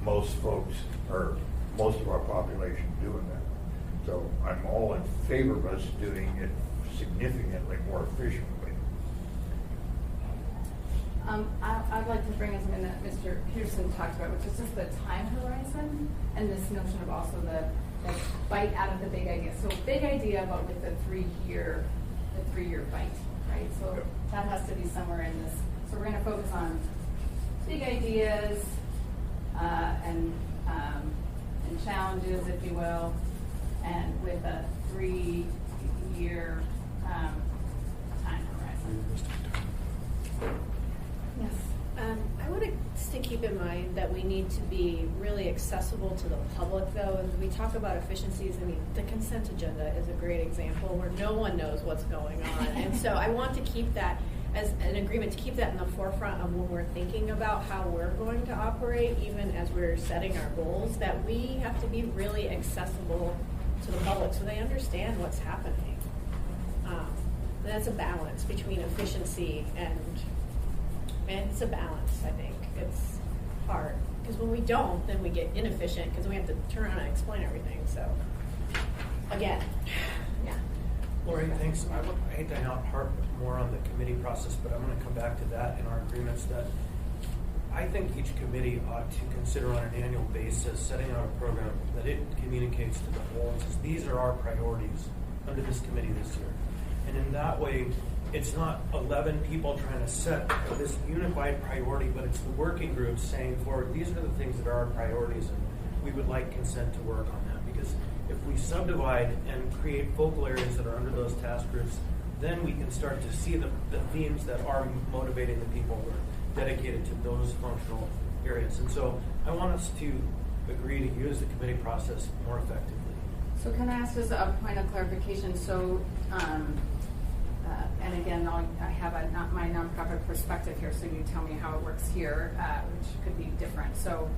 most folks, or most of our population doing that. So I'm all in favor of us doing it significantly more efficiently. I'd like to bring in something that Mr. Peterson talked about, which is just the time horizon and this notion of also the bite out of the big idea. So big idea, but with the three-year bite, right? So Yep. that has to be somewhere in this. So we're going to focus on big ideas and challenges, if you will, and with a 3-year time horizon. Yes. to keep in mind that we need to be really accessible to the public, though. And we talk about efficiencies. I mean, the consent agenda is a great example where no one knows what's going on. And so I want to keep that as an agreement, to keep that in the forefront of when we're thinking about how we're going to operate, even as we're setting our goals, that we have to be really accessible to the public so they understand what's happening. That's a balance between efficiency and it's a balance, I think. It's hard, because when we don't, then we get inefficient, because we have to turn around and explain everything, so, again, yeah. Lori, thanks. I hate to harp more on the committee process, but I'm going to come back to that in our agreements, that I think each committee ought to consider on an annual basis setting out a program that it communicates to the whole and says, these are our priorities under this committee this year. And in that way, it's not 11 people trying to set this unified priority, but it's the working groups saying forward, these are the things that are our priorities, and we would like consent to work on that. Because if we subdivide and create focal areas that are under those task groups, then we can start to see the themes that are motivating the people who are dedicated to those functional areas. And so I want us to agree to use the committee process more effectively. So can I ask just a point of clarification? So, and again, I have my nonprofit perspective here, so you tell me how it works here, which could be different. So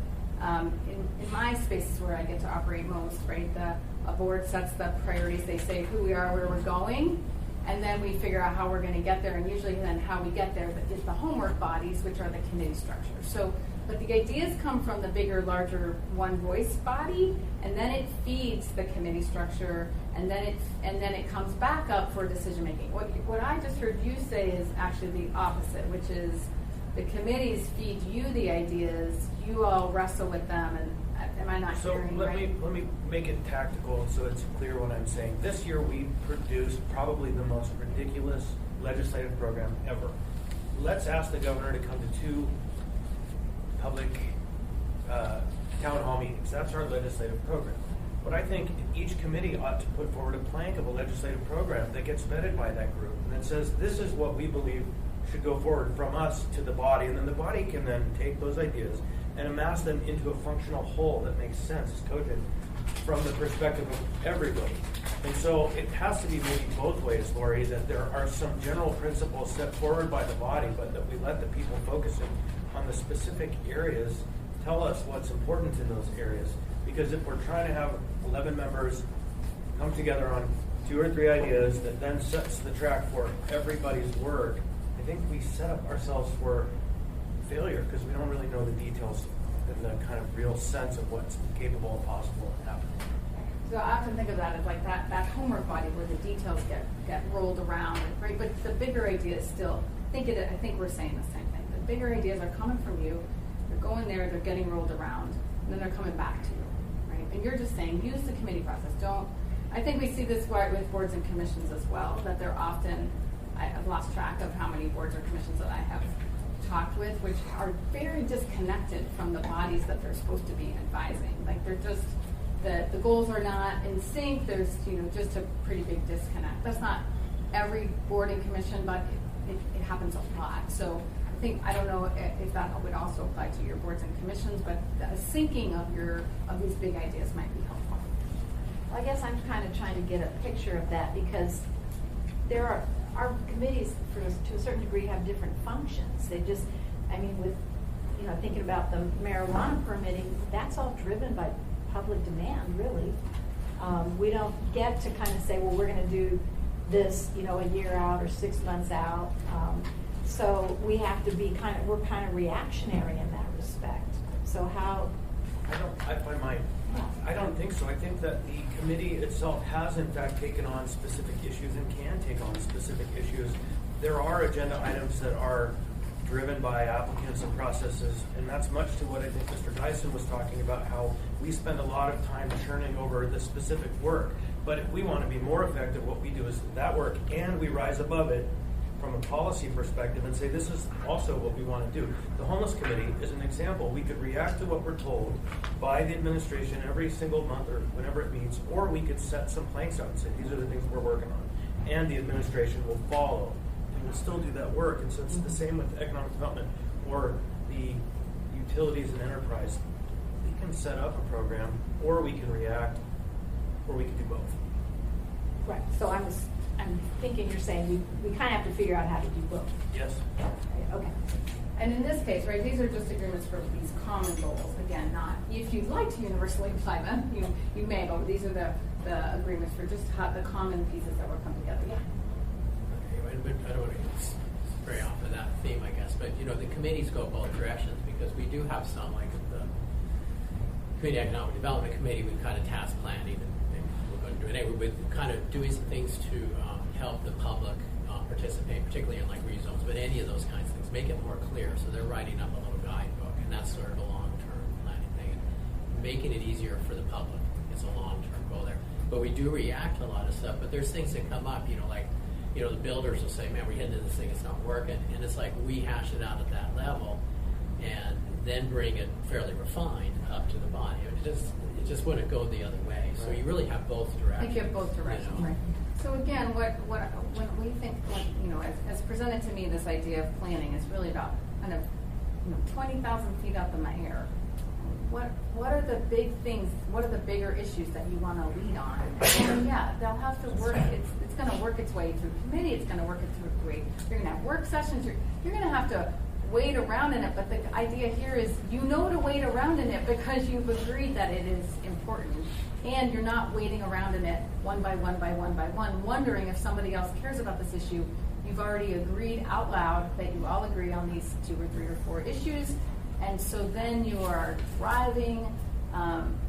in my spaces where I get to operate most, right, a board sets the priorities, they say who we are, where we're going, and then we figure out how we're going to get there, and usually then how we get there is the homework bodies, which are the committee structure. So, but the ideas come from the bigger, larger one voice body, and then it feeds the committee structure, and then it comes back up for decision making. What I just heard you say is actually the opposite, which is the committees feed you the ideas, you all wrestle with them, and am I not hearing right? Let me make it tactical so it's clear what I'm saying. This year we produced probably the most ridiculous legislative program ever. Let's ask the governor to come to 2 public town hall meetings. That's our legislative program. But I think each committee ought to put forward a plank of a legislative program that gets vetted by that group and that says this is what we believe should go forward from us to the body, and then the body can then take those ideas and amass them into a functional whole that makes sense, is cogent from the perspective of everybody. And so it has to be maybe both ways, Lori, that there are some general principles set forward by the body, but that we let the people focus on the specific areas, tell us what's important in those areas. Because if we're trying to have 11 members come together on 2 or 3 ideas that then sets the track for everybody's work, I think we set up ourselves for failure because we don't really know the details and the kind of real sense of what's capable of possible happening. So I often think of that as like that homework body where the details get rolled around, right? But the bigger idea is still, I think we're saying the same thing. The bigger ideas are coming from you, they're going there, they're getting rolled around, and then they're coming back to you, right? And you're just saying, use the committee process. I think we see this with boards and commissions as well, that they're often, I've lost track of how many boards or commissions that I have talked with, which are very disconnected from the bodies that they're supposed to be advising. Like they're just, the goals are not in sync. There's just a pretty big disconnect. That's not every board and commission, but it happens a lot. So I don't know if that would also apply to your boards and commissions, but the syncing of these big ideas might be helpful. Well, I guess I'm kind of trying to get a picture of that because our committees, to a certain degree, have different functions. They just, with, thinking about the marijuana permitting, that's all driven by public demand, really. We don't get to kind of say, well, we're going to do this, a year out or 6 months out. So we have to be we're kind of reactionary in that respect. So how? I don't think so. I think that the committee itself has in fact taken on specific issues and can take on specific issues. There are agenda items that are driven by applicants and processes, and that's much to what I think Mr. Dyson was talking about, how we spend a lot of time churning over the specific work. But if we want to be more effective, what we do is that work and we rise above it from a policy perspective and say this is also what we want to do. The Homeless Committee is an example. We could react to what we're told by the administration every single month or whenever it meets, or we could set some planks out and say these are the things we're working on, and the administration will follow. And we'll still do that work. And so it's the same with economic development or the utilities and enterprise, they can set up a program, or we can react, or we can do both. Right, so I'm thinking you're saying we kind of have to figure out how to do both. Yes. Right, okay. And in this case, right, these are just agreements for these common goals. Again, not if you'd like to universally apply them, you may, but these are the agreements for just how the common pieces that will come together. Yeah. Okay, but I don't want to spray off of that theme, I guess, but the committees go both directions, because we do have some, like the Community Economic Development Committee, we've kind of task planning, and we're going to do it anyway, with kind of doing some things to help the public participate, particularly in like rezones, but any of those kinds of things, make it more clear. So they're writing up a little guidebook, and that's sort of a long-term planning thing, and making it easier for the public is a long-term goal there. But we do react to a lot of stuff, but there's things that come up, like the builders will say, man, we're hitting into this thing, it's not working, and it's like we hash it out at that level, and then bring it fairly refined up to the body. It just wouldn't go the other way. So you really have both directions. I think you have both directions, right? So again, when we think, as presented to me, this idea of planning is really about kind of 20,000 feet up in the air. What are the big things? What are the bigger issues that you want to lead on? And yeah, they'll have to work. It's going to work its way through committee. It's going to work its way. You're going to have work sessions. You're going to have to wade around in it. But the idea here is to wade around in it because you've agreed that it is important. And you're not wading around in it one by one, wondering if somebody else cares about this issue. You've already agreed out loud that you all agree on these 2 or 3 or 4 issues. And so then you are driving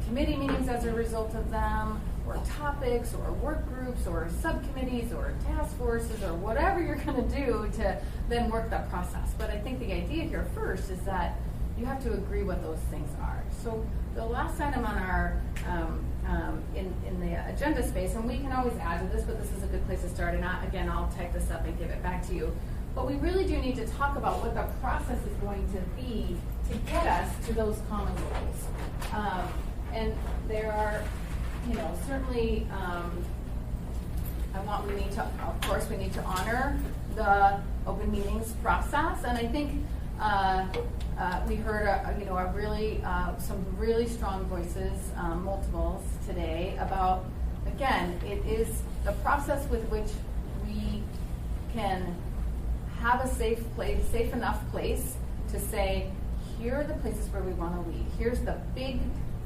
committee meetings as a result of them, or topics, or work groups, or subcommittees, or task forces, or whatever you're going to do to then work that process. But I think the idea here first is that you have to agree what those things are. So the last item on our in the agenda space, and we can always add to this, but this is a good place to start. And again, I'll type this up and give it back to you. But we really do need to talk about what the process is going to be to get us to those common goals. And there are, certainly, of course, we need to honor the open meetings process. And I think we heard, some really strong voices, multiples today about, again, it is the process with which we can have a safe enough place to say, here are the places where we want to lead. Here's the big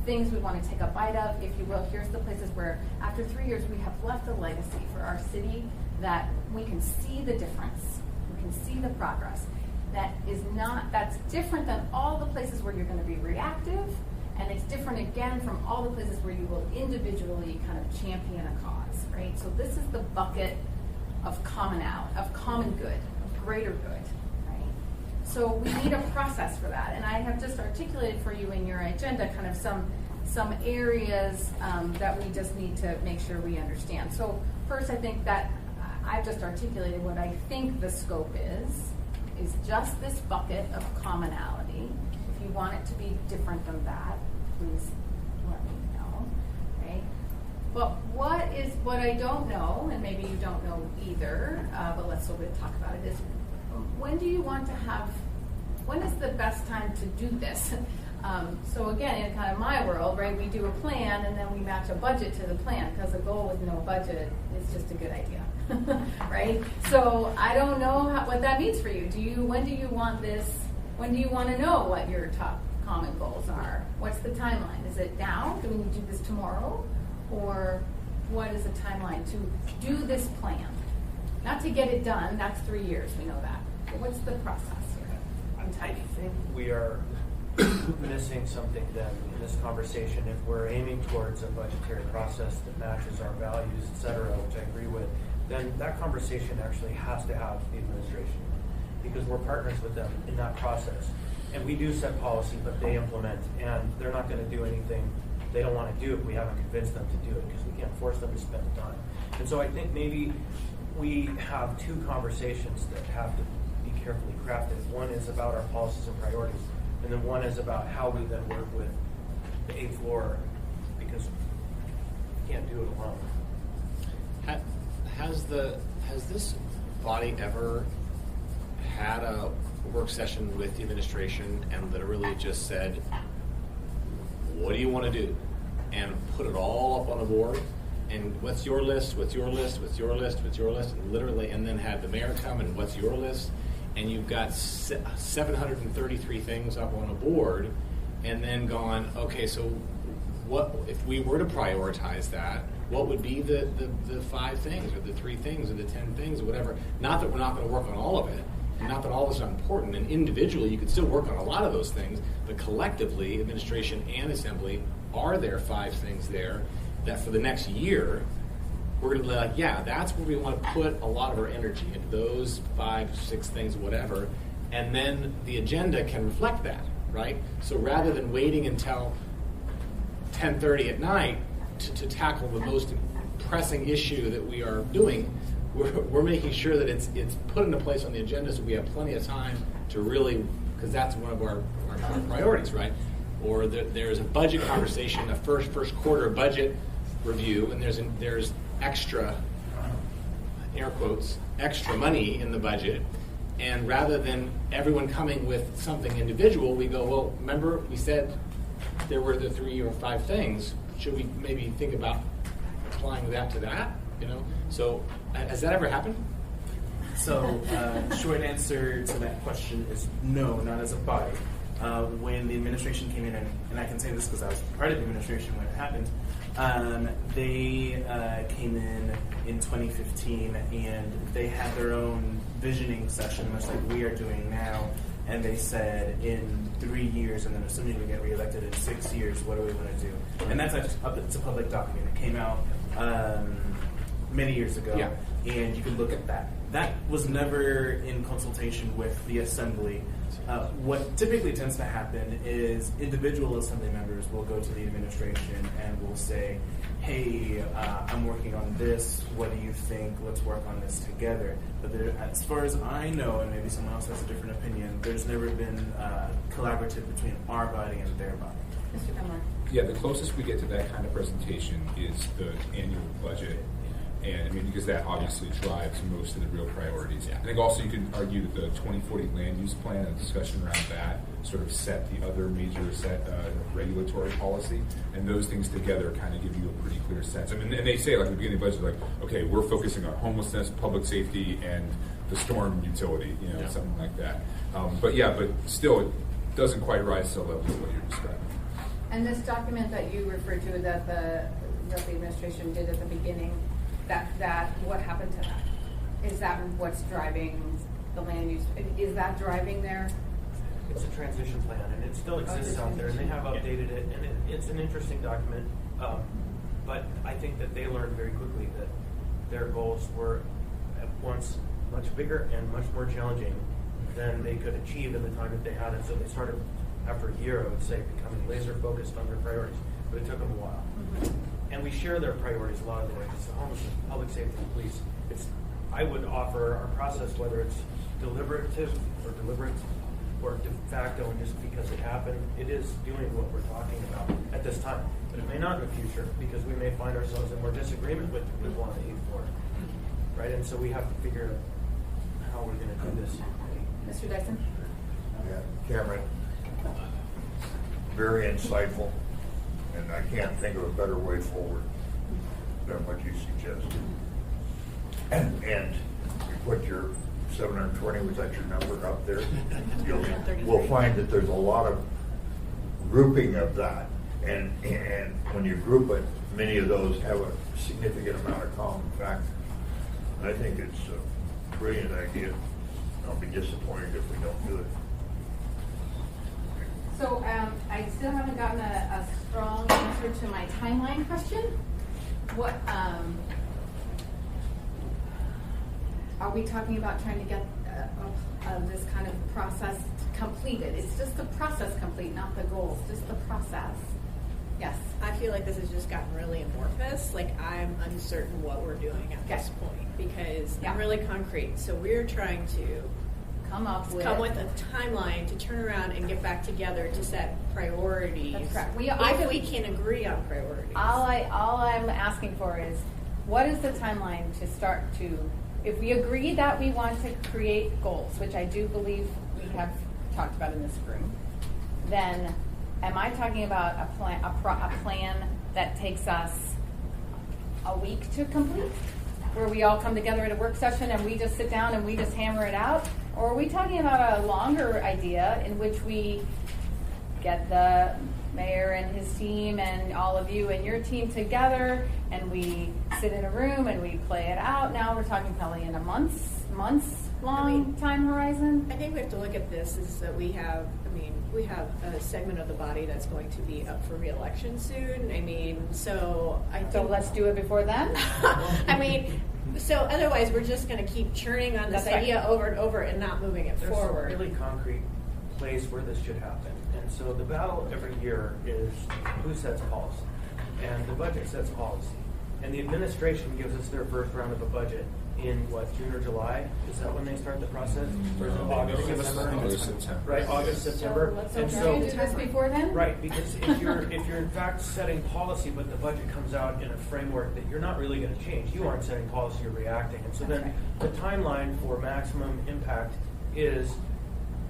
things we want to take a bite of, if you will. Here's the places where, after 3 years, we have left a legacy for our city that we can see the difference. We can see the progress. That's different than all the places where you're going to be reactive, and it's different again from all the places where you will individually kind of champion a cause, right? So this is the bucket of common good, of greater good, right? So we need a process for that, and I have just articulated for you in your agenda kind of some areas that we just need to make sure we understand. So first, I think that I've just articulated what I think the scope is just this bucket of commonality. If you want it to be different than that, please let me know, right? But what I don't know, and maybe you don't know either, but let's sort of talk about it, is when is the best time to do this? So again, in kind of my world, right, we do a plan and then we match a budget to the plan, because a goal with no budget is just a good idea, right? So I don't know what that means for you. When do you want this? When do you want to know what your top common goals are? What's the timeline? Is it now? Do we need to do this tomorrow? Or what is the timeline to do this plan? Not to get it done, that's 3 years, we know that. But what's the process here? I think we are missing something then in this conversation. If we're aiming towards a budgetary process that matches our values, et cetera, which I agree with, then that conversation actually has to have the administration, because we're partners with them in that process. And we do set policy, but they implement, and they're not going to do anything they don't want to do if we haven't convinced them to do it, because we can't force them to spend the time. And so I think maybe we have 2 conversations that have to be carefully crafted. One is about our policies and priorities, and then one is about how we then work with the 8th floor, because we can't do it alone. Has this body ever had a a work session with the administration and literally just said, what do you want to do? And put it all up on a board. And what's your list, what's your list, what's your list, what's your list, and literally, and then had the mayor come and what's your list? And you've got 733 things up on a board, and then gone, okay, so what if we were to prioritize that? What would be the 5 things, or the 3 things, or the 10 things, or whatever? Not that we're not going to work on all of it, and not that all of it's not important. And individually, you could still work on a lot of those things, but collectively, administration and assembly, are there 5 things there that for the next year, we're going to be like, yeah, that's where we want to put a lot of our energy, into those 5, 6 things, whatever, and then the agenda can reflect that, right? So rather than waiting until 10:30 at night to tackle the most pressing issue that we are doing, we're making sure that it's put into place on the agenda so we have plenty of time to really, because that's one of our priorities, right? Or there's a budget conversation, a first quarter budget review, and there's extra, air quotes, extra money in the budget, and rather than everyone coming with something individual, we go, well, remember we said there were the 3 or 5 things, should we maybe think about applying that to that, So has that ever happened? So, short answer to that question is no, not as a body. When the administration came in, and I can say this because I was part of the administration when it happened, they came in 2015, and they had their own visioning session, much like we are doing now, and they said in 3 years, and then assuming we get reelected in 6 years, what do we want to do? And that's it's a public document. It came out many years ago, yeah. And you can look at that. That was never in consultation with the assembly. What typically tends to happen is individual assembly members will go to the administration and will say, hey, I'm working on this, what do you think? Let's work on this together. But as far as I know, and maybe someone else has a different opinion, there's never been collaborative between our body and their body. Mr. Dunlap. Yeah, the closest we get to that kind of presentation is the annual budget. And I mean, because that obviously drives most of the real priorities. I think also you can argue that the 2040 land use plan and discussion around that sort of set the other major regulatory policy, and those things together kind of give you a pretty clear sense. I mean, and they say like at the beginning of the budget, like, okay, we're focusing on homelessness, public safety, and the storm utility, something like that. But still, it doesn't quite rise to the level of what you're describing. And this document that you referred to that the administration did at the beginning, that what happened to that? Is that what's driving the land use? Is that driving there? It's a transition plan, and it still exists out there, and they have updated it, and it's an interesting document. But I think that they learned very quickly that their goals were at once much bigger and much more challenging than they could achieve in the time that they had it. So they started, after a year, I would say, becoming laser focused on their priorities. But it took them a while. Mm-hmm. And we share their priorities a lot of the ways. It's the homelessness, public safety, police. I would offer our process, whether it's deliberative or deliberate or de facto, and just because it happened, it is doing what we're talking about at this time. But it may not in the future, because we may find ourselves in more disagreement with one aid for it. Right? And so we have to figure out how we're going to do this. Mr. Dyson? Yeah, Cameron, very insightful, and I can't think of a better way forward than what you suggested. And you put your 720, was that your number up there? We'll find that there's a lot of grouping of that, and when you group it, many of those have a significant amount of common factors. I think it's a brilliant idea. I'll be disappointed if we don't do it. So I still haven't gotten a strong answer to my timeline question. What are we talking about trying to get this kind of process completed? It's just the process complete, not the goals, just the process. Yes. I feel like this has just gotten really amorphous. Like, I'm uncertain what we're doing at this point, because I'm really concrete. So we're trying to come with a timeline to turn around and get back together to set priorities. That's correct. If we can agree on priorities. All I'm asking for is, what is the timeline to start to, if we agree that we want to create goals, which I do believe we have talked about in this room, then am I talking about a plan that takes us a week to complete? Where we all come together at a work session and we just sit down and we just hammer it out? Or are we talking about a longer idea in which we get the mayor and his team and all of you and your team together and we sit in a room and we play it out? Now we're talking probably in a months long time horizon. I think we have to look at this is that we have a segment of the body that's going to be up for re-election soon. So let's do it before then. So otherwise we're just going to keep churning on this idea over and over and not moving it There's forward. a really concrete place where this should happen. And so the battle every year is who sets policy. And the budget sets policy. And the administration gives us their first round of a budget in June or July? Is that when they start the process? Or is it August, September? Right, August, September. And so do this before then? Right, because if you're in fact setting policy, but the budget comes out in a framework that you're not really going to change, you aren't setting policy, you're reacting. And so then the timeline for maximum impact is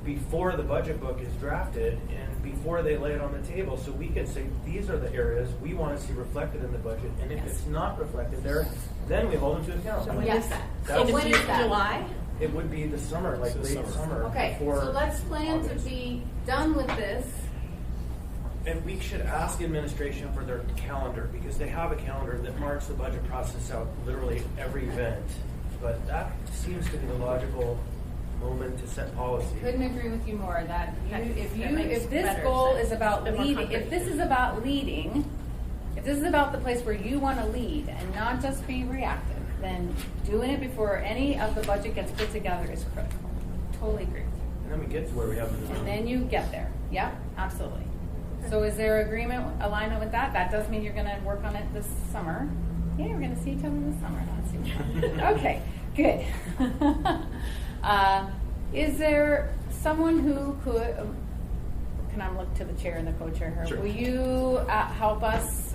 before the budget book is drafted and before they lay it on the table, so we can say these are the areas we want to see reflected in the budget, and if it's not reflected there, then we hold them to account. So when is that? So when is that? July? It would be the summer, like late summer. Okay, before so let's plan August. to be done with this. And we should ask the administration for their calendar, because they have a calendar that marks the budget process out literally every event. But that seems to be the logical moment to set policy. Couldn't agree with you more. That if this better goal sense. is about Bit more leading, concrete. if this is about leading, if this is about the place where you want to lead and not just be reactive, then doing it before any of the budget gets put together is critical. Totally agree. And then we get to where we have the And then you get there. Yep, absolutely. So is there alignment with that? That does mean you're going to work on it this summer. Yeah, we're going to see each other this summer. That's super. Okay, good. Is there someone who could, can I look to the chair and the co-chair here? Sure. Will you help us,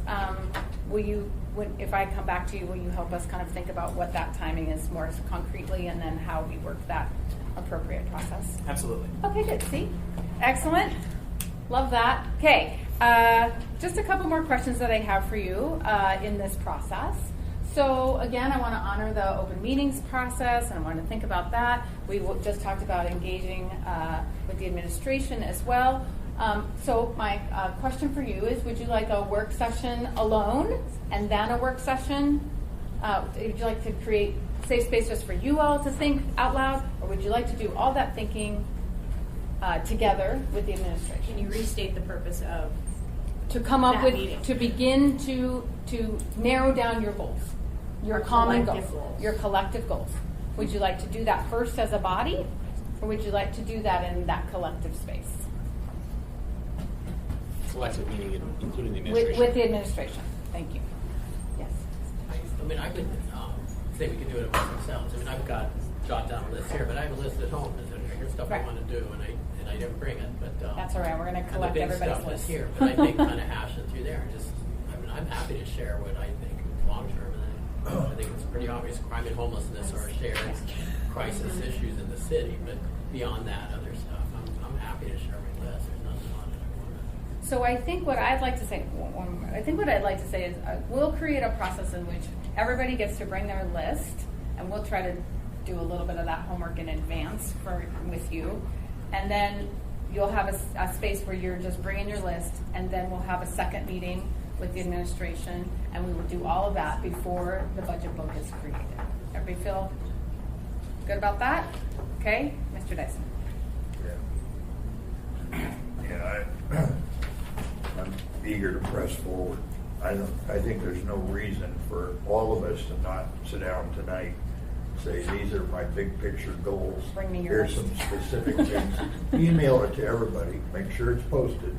if I come back to you, will you help us kind of think about what that timing is more concretely and then how we work that appropriate process? Absolutely. Okay, good. See? Excellent. Love that. Okay. Just a couple more questions that I have for you in this process. So again, I want to honor the open meetings process, and I want to think about that. We just talked about engaging with the administration as well. So my question for you is, would you like a work session alone and then a work session? Would you like to create safe space just for you all to think out loud, or would you like to do all that thinking together with the administration? Can you restate the purpose of To come up that with, meeting? to begin to narrow down your goals, your common collective goals, goals. your collective goals. Would you like to do that first as a body, or would you like to do that in that collective space? Collective meaning, including the administration. With the administration. Thank you. Yes. I would say we can do it amongst ourselves. I've got jot down a list here, but I have a list at home. Here's stuff I Right. want to do, and I didn't bring it. But That's all right. We're going to collect and the big everybody's stuff list. is here. But I think kind of hash it through there. I'm happy to share what I think long term. And I think it's pretty obvious. Crime and homelessness are shared crisis issues in the city. But beyond that, other stuff, I'm happy to share my list. There's nothing on it I want to. So I think what I'd like to say, is we'll create a process in which everybody gets to bring their list, and we'll try to do a little bit of that homework in advance with you, and then you'll have a space where you're just bringing your list, and then we'll have a second meeting with the administration, and we will do all of that before the budget book is created. Everybody feel good about that? Okay, Mr. Dyson. Yeah, I'm eager to press forward. I think there's no reason for all of us to not sit down tonight, say, these are my big picture goals. Bring me your Here's list. some specific things. Email it to everybody, make sure it's posted,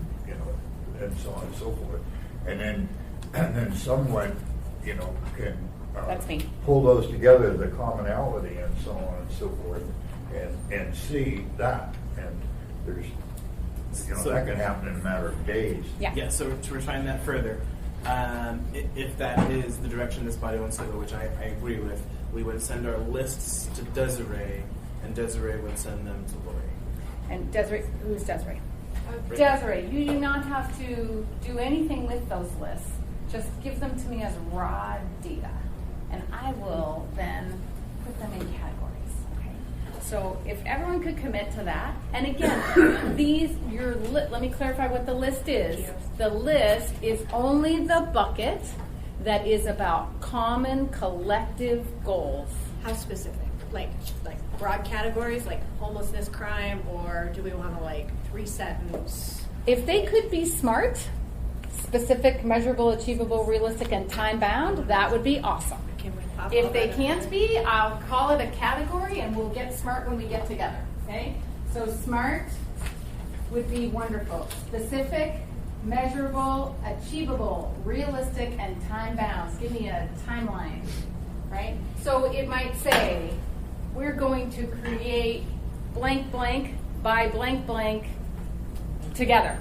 and so on and so forth. And then someone, can That's me. pull those together, the commonality and so on and so forth, and see that. And there's, So- that can happen in a matter of days. Yeah. So to refine that further, if that is the direction this body wants to go, which I agree with, we would send our lists to Desiree, and Desiree would send them to Lori. And Desiree, who's Desiree? Desiree, you do not have to do anything with those lists. Just give them to me as raw data, and I will then put them in categories. Okay. So if everyone could commit to that, and again, let me clarify what the list is. The list is only the bucket that is about common collective goals. How specific? Like broad categories, like homelessness, crime, or do we want to like 3-sentence? If they could be SMART, specific, measurable, achievable, realistic, and time-bound, that would be awesome. Can we pop all If they that can't in? be, I'll call it a category, and we'll get SMART when we get together, okay? So SMART would be wonderful. Specific, measurable, achievable, realistic, and time-bound. Give me a timeline, right? So it might say, we're going to create blank blank by blank blank together,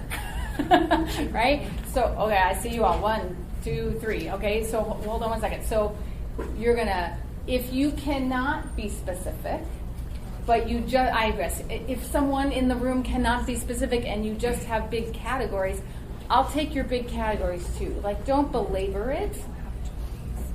right? So, okay, I see you all. 1, 2, 3. Okay, so hold on one second. So you're gonna, if you cannot be specific, but you just, I guess, if someone in the room cannot be specific and you just have big categories, I'll take your big categories too. Like, don't belabor it.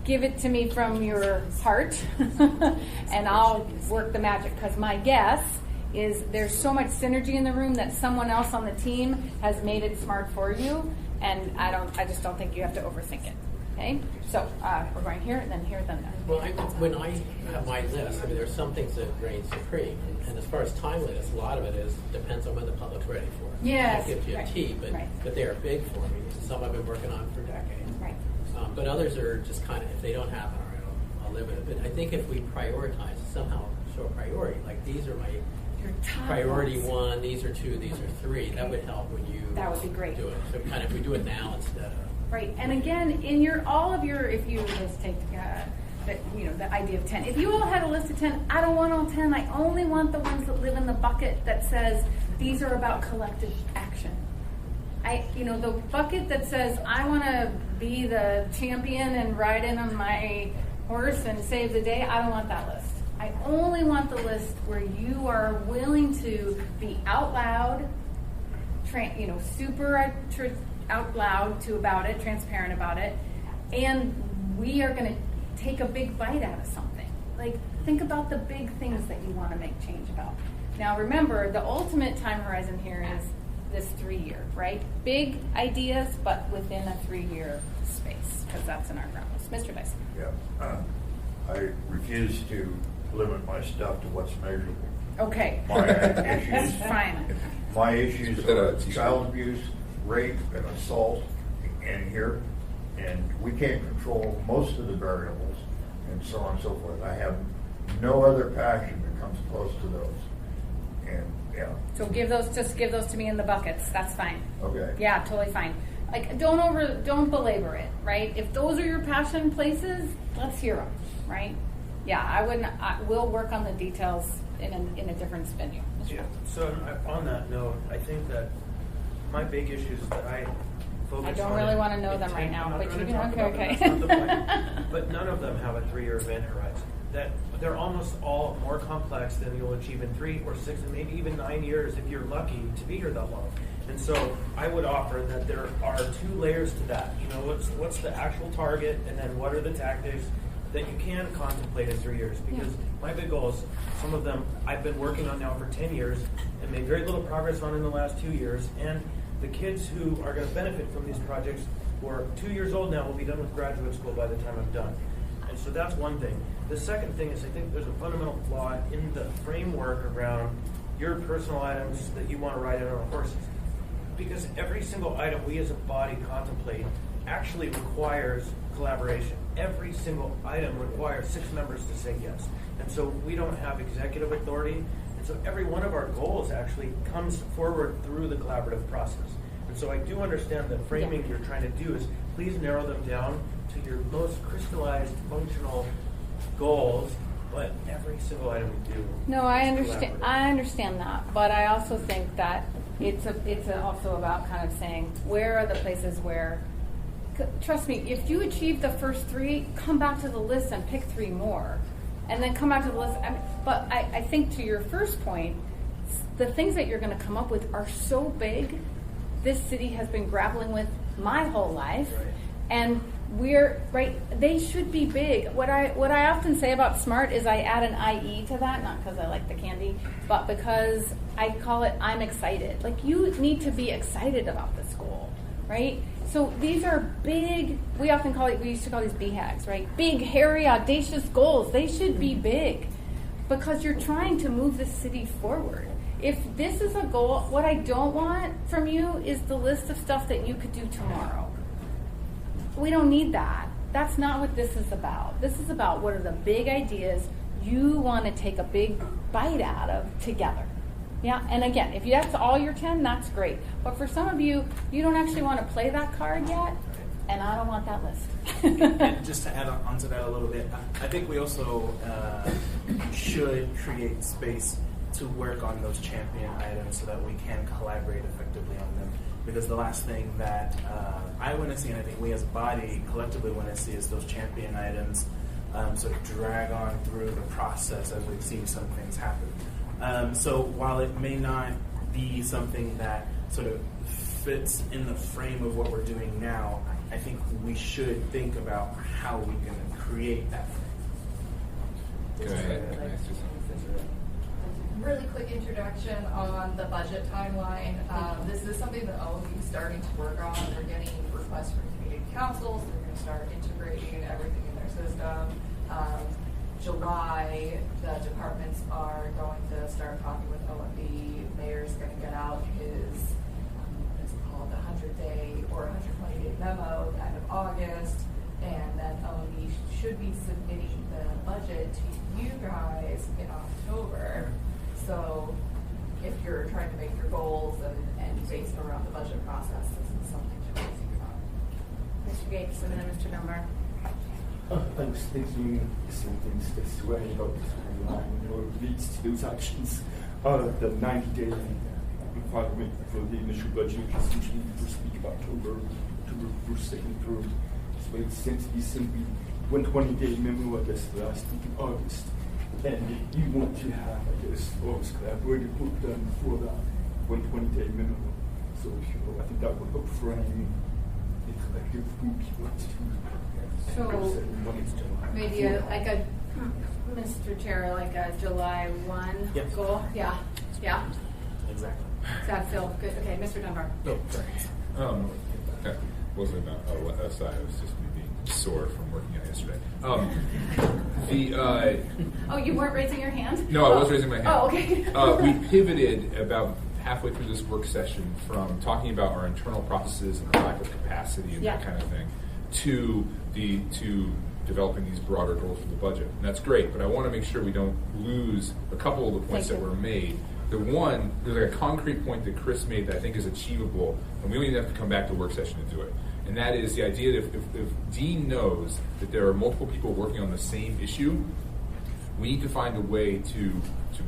Give it to me from your heart, and I'll work the magic. Because my guess is there's so much synergy in the room that someone else on the team has made it SMART for you, and I just don't think you have to overthink it. Okay, so we're going here, and then here, then there. Well, when I have my list, I mean, there's some things that reign supreme, and as far as timeliness, a lot of it depends on when the public's ready for it. Yes, That gives you a T, but they are big for me. Some I've been working on for decades. Right. But others are just kind of, if they don't happen, all right, I'll live with it. But I think if we prioritize, somehow show a priority, like these are my Your top priority ones. 1, these are 2, these are 3, that would help when you That would be great. do it. So kind of if we do it now instead of. Right, and again, in if you just take the idea of 10. If you all had a list of 10, I don't want all 10. I only want the ones that live in the bucket that says these are about collective action. The bucket that says I want to be the champion and ride in on my horse and save the day, I don't want that list. I only want the list where you are willing to be out loud, super out loud about it, transparent about it, and we are going to take a big bite out of something. Like, think about the big things that you want to make change about. Now, remember, the ultimate time horizon here is this 3-year, right? Big ideas, but within a 3-year space, because that's in our ground rules. Mr. Dyson. Yeah, I refuse to limit my stuff to what's measurable. Okay. My issues, Fine. my issues Put that on are a t-shirt. child abuse, rape, and assault in here, and we can't control most of the variables, and so on and so forth. I have no other passion that comes close to those, and yeah. So give those to me in the buckets. That's fine. Okay. Yeah, totally fine. Like, don't belabor it, right? If those are your passion places, let's hear them, right? Yeah, we'll work on the details in a different venue. Yeah. So on that note, I think that my big issues that I focus on. I don't really want to know them right now, I'm not but you gonna can. talk about Okay. them, that's not the point. But none of them have a 3-year event horizon. That they're almost all more complex than you'll achieve in 3 or 6 and maybe even 9 years if you're lucky to be here that long. And so I would offer that there are 2 layers to that. What's the actual target, and then what are the tactics that you can contemplate in 3 years? Because my big goals, some of them I've been working on now for 10 years and made very little progress on in the last 2 years. And the kids who are going to benefit from these projects, who are 2 years old now, will be done with graduate school by the time I'm done. And so that's one thing. The second thing is I think there's a fundamental flaw in the framework around your personal items that you want to ride in on horses. Because every single item we as a body contemplate actually requires collaboration. Every single item requires 6 members to say yes. And so we don't have executive authority. And so every one of our goals actually comes forward through the collaborative process. And so I do understand the framing you're trying to do is please narrow them down to your most crystallized functional goals, but every single item we do. No, I is understand. collaborative. I understand that, but I also think that it's also about kind of saying where are the places where. Trust me, if you achieve the first 3, come back to the list and pick 3 more, and then come back to the list. But I think to your first point, the things that you're going to come up with are so big. This city has been grappling with my whole life, Right. and they should be big. What I often say about SMART is I add an IE to that, not because I like the candy, but because I call it I'm excited. Like, you need to be excited about this goal, right? So these are big, we used to call these BHAGs, right? Big, hairy, audacious goals. They should be big because you're trying to move the city forward. If this is a goal, what I don't want from you is the list of stuff that you could do tomorrow. We don't need that. That's not what this is about. This is about what are the big ideas you want to take a big bite out of together. Yeah, and again, if that's all your 10, that's great. But for some of you, you don't actually want to play that card yet, and I don't want that list. And just to add on to that a little bit, I think we also should create space to work on those champion items so that we can collaborate effectively on them. Because the last thing that I want to see, and I think we as a body collectively want to see, is those champion items sort of drag on through the process as we've seen some things happen. So while it may not be something that sort of fits in the frame of what we're doing now, I think we should think about how we can create that frame. Go ahead. Can I ask you something? Really quick introduction on the budget timeline. This is something that OMB is starting to work on. They're getting requests from community councils. They're going to start integrating everything in their system. July, the departments are going to start talking with OMB. Mayor's going to get out his, what's it called, the 100-day or 120-day memo at the end of August. And then OMB should be submitting the budget to you guys in October. So if you're trying to make your goals and based around the budget process, this is something to really think about. Mr. Gates and then Mr. Dunbar. I was thinking something this way about this timeline or leads to those actions. The 90-day requirement for the initial budget is usually the first week of October, first, second, third. So it seems to be simply 120-day memo, I guess, the last week of August. And you want to have, I guess, August collaborative work done before that 120-day memo. So, I think that would help frame the collective group you want to. So maybe Mr. Chair, like a July 1 Yep. goal? Yeah. Exactly. Does that feel good? Okay, Mr. Dunbar. Oh, sorry. That wasn't a aside. It was just me being sore from working out yesterday. Oh, you weren't raising your hand? No, I was raising my hand. Oh, okay. We pivoted about halfway through this work session from talking about our internal processes and our lack of capacity and that kind of thing to developing these broader goals for the budget. And that's great, but I want to make sure we don't lose a couple of the points that were made. The one, there's like a concrete point that Chris made that I think is achievable, and we don't even have to come back to work session to do it. And that is the idea that if Dean knows that there are multiple people working on the same issue, we need to find a way to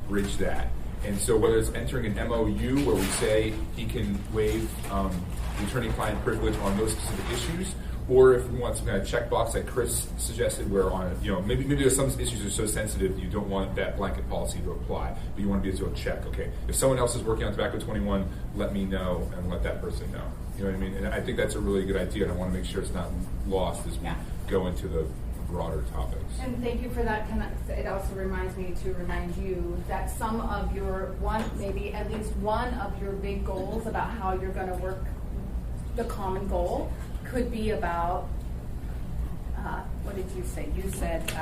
bridge that. And so whether it's entering an MOU where we say he can waive the attorney-client privilege on those specific issues, or if we want some kind of checkbox like Chris suggested, where on maybe there's some issues that are so sensitive that you don't want that blanket policy to apply, but you want to be able to check. Okay, if someone else is working on Tobacco 21, let me know and let that person know. You know what I mean? And I think that's a really good idea, and I want to make sure it's not lost as we go into the broader topics. And thank you for that. It also reminds me to remind you that some of your maybe at least one of your big goals about how you're going to work the common goal could be about, what did you say? You said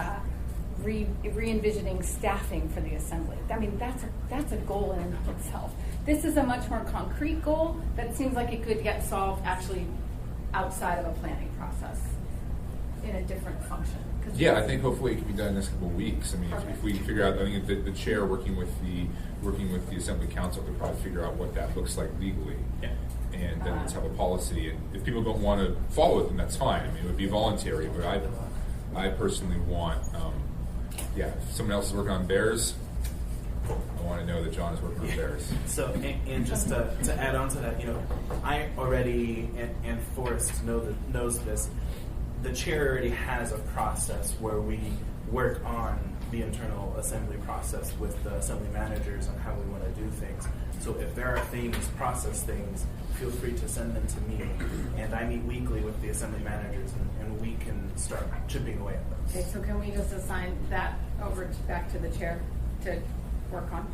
re-envisioning staffing for the assembly. I mean, that's a goal in and of itself. This is a much more concrete goal that seems like it could get solved actually outside of a planning process in a different function. Yeah, I think hopefully it can be done in the next couple of weeks. I mean, if we figure out, I think the chair working with the Assembly Council could probably figure out what that looks like legally. Yeah. And then let's have a policy. And if people don't want to follow it, then that's fine. I mean, it would be voluntary. But I personally want, if someone else is working on bears, I want to know that John is working on bears. So, and just to add on to that, I already, and Forrest knows this, the chair already has a process where we work on the internal assembly process with the assembly managers on how we want to do things. So if there are things, process things, feel free to send them to me. And I meet weekly with the assembly managers, and we can start chipping away at those. Okay, so can we just assign that over back to the chair to work on?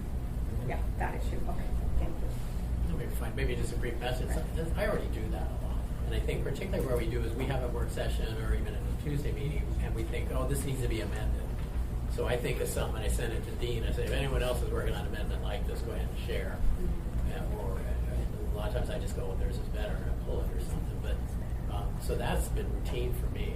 Yeah, that issue. Okay, thank you. Okay, fine. Maybe just a brief message. I already do that a lot. And I think particularly where we do is we have a work session or even a Tuesday meeting, and we think, oh, this needs to be amended. So I think of something, and I send it to Dean. I say, if anyone else is working on an amendment like this, go ahead and share. Or a lot of times I just go, well, theirs is better, and I pull it or something. But so that's been routine for me.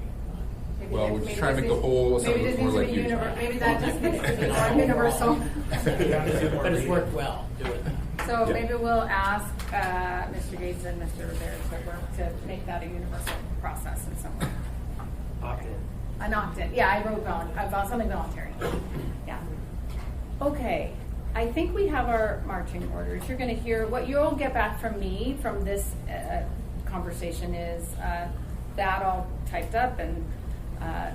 Well, we're just trying to make the whole assembly more like you. Maybe that just needs to be more universal. But it's worked well doing that. So maybe we'll ask Mr. Gates and Mr. Rivera to work to make that a universal process in some way. Opt-in. An opt-in. Yeah, I wrote something voluntary. Yeah. Okay. I think we have our marching orders. You're going to hear what you'll get back from me from this conversation is that all typed up and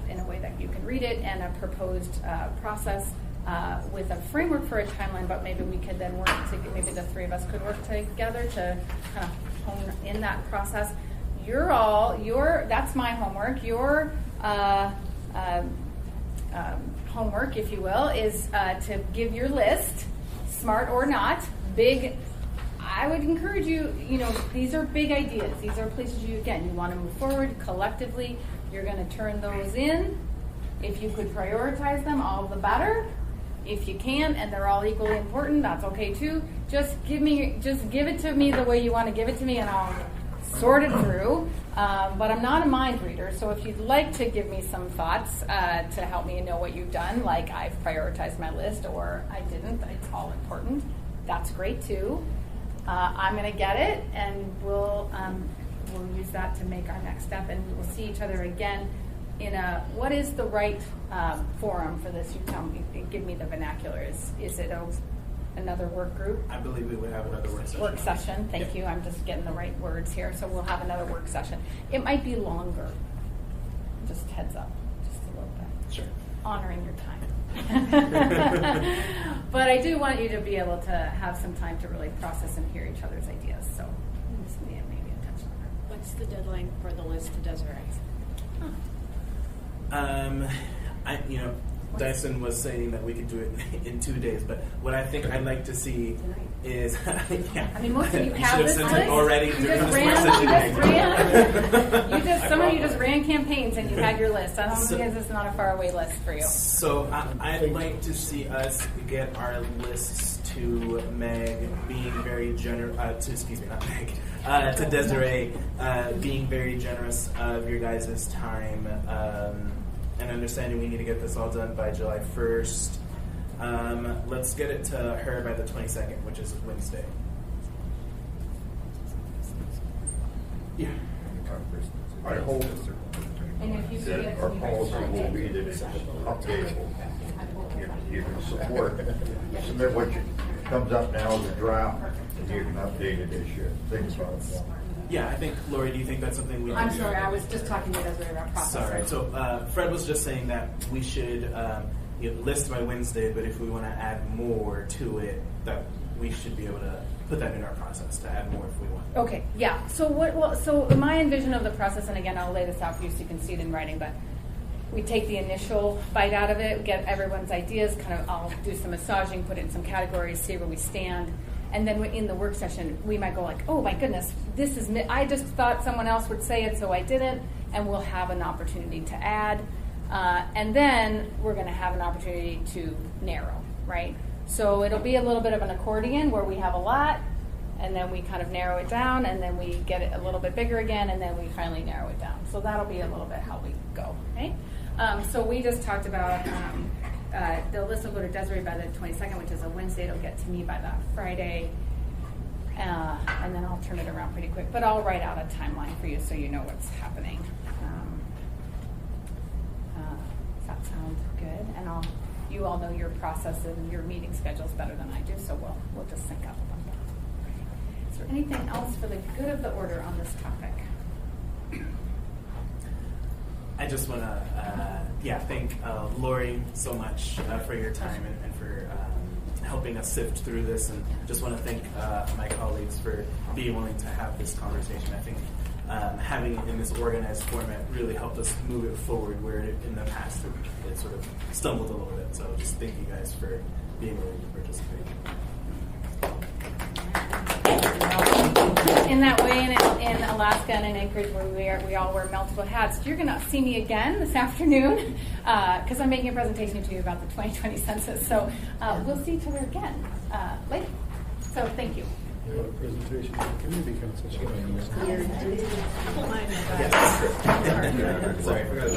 in a way that you can read it, and a proposed process with a framework for a timeline. But maybe we could then work together. Maybe the three of us could work together to kind of hone in that process. That's my homework. Your homework, if you will, is to give your list, smart or not, big. I would encourage you, these are big ideas. These are places you want to move forward collectively. You're going to turn those in. If you could prioritize them, all the better. If you can, and they're all equally important, that's okay too. Just give it to me the way you want to give it to me, and I'll sort it through. But I'm not a mind reader, so if you'd like to give me some thoughts to help me know what you've done, like I've prioritized my list or I didn't, it's all important, that's great too. I'm going to get it, and we'll use that to make our next step, and we'll see each other again in what is the right forum for this? You tell me, give me the vernacular. Is it another work group? I believe we would have another work session. Work session, thank you. I'm just getting the right words here. So we'll have another work session. It might be longer. Just heads up, just a little bit. Sure. Honoring your time. But I do want you to be able to have some time to really process and hear each other's ideas. So just maybe attention on that. What's the deadline for the list to Desiree? Dyson was saying that we could do it in 2 days, but what I think I'd like to see is, yeah. I mean, most of you You have should this sent list. it already. You during just this work session. some of you just ran campaigns and you had your list. I don't think it's not a faraway list for you. So I'd like to see us get our lists to Meg being very generous, to Desiree being very generous of your guys' time and understanding we need to get this all done by July 1st. Let's get it to her by the 22nd, which is Wednesday. Yeah. I hope And if you could that get it our to me by policy will Friday. be that it's updatable. You can support, submit what comes up now as a draft, and you can update it as you think about it. Yeah, I think, Lori, do you think that's something we can I'm do? sorry, I was just talking to Desiree about process. Sorry. So Fred was just saying that we should list by Wednesday, but if we want to add more to it, that we should be able to put that in our process to add more if we want. Okay, yeah. So so my envision of the process, and again, I'll lay this out for you so you can see it in writing, but we take the initial bite out of it, get everyone's ideas, I'll do some massaging, put it in some categories, see where we stand. And then in the work session, we might go like, oh my goodness, I just thought someone else would say it, so I didn't, and we'll have an opportunity to add. And then we're going to have an opportunity to narrow, right? So it'll be a little bit of an accordion where we have a lot, and then we kind of narrow it down, and then we get it a little bit bigger again, and then we finally narrow it down. So that'll be a little bit how we go, okay? So we just talked about the list will go to Desiree by the 22nd, which is a Wednesday. It'll get to me by that Friday, and then I'll turn it around pretty quick. But I'll write out a timeline for you so you know what's happening. Does that sound good? And you all know your process and your meeting schedules better than I do, so we'll just sync up about that. Is there anything else for the good of the order on this topic? I just want to thank Lori so much for your time and for helping us sift through this, and just want to thank my colleagues for being willing to have this conversation. I think having it in this organized format really helped us move it forward, where in the past it sort of stumbled a little bit. So just thank you guys for being willing to participate. In that way, in Alaska and in Anchorage, where we all wear multiple hats, you're going to see me again this afternoon because I'm making a presentation to you about the 2020 census. So we'll see each other again later. So thank you. Presentation to the community council. Sorry, I forgot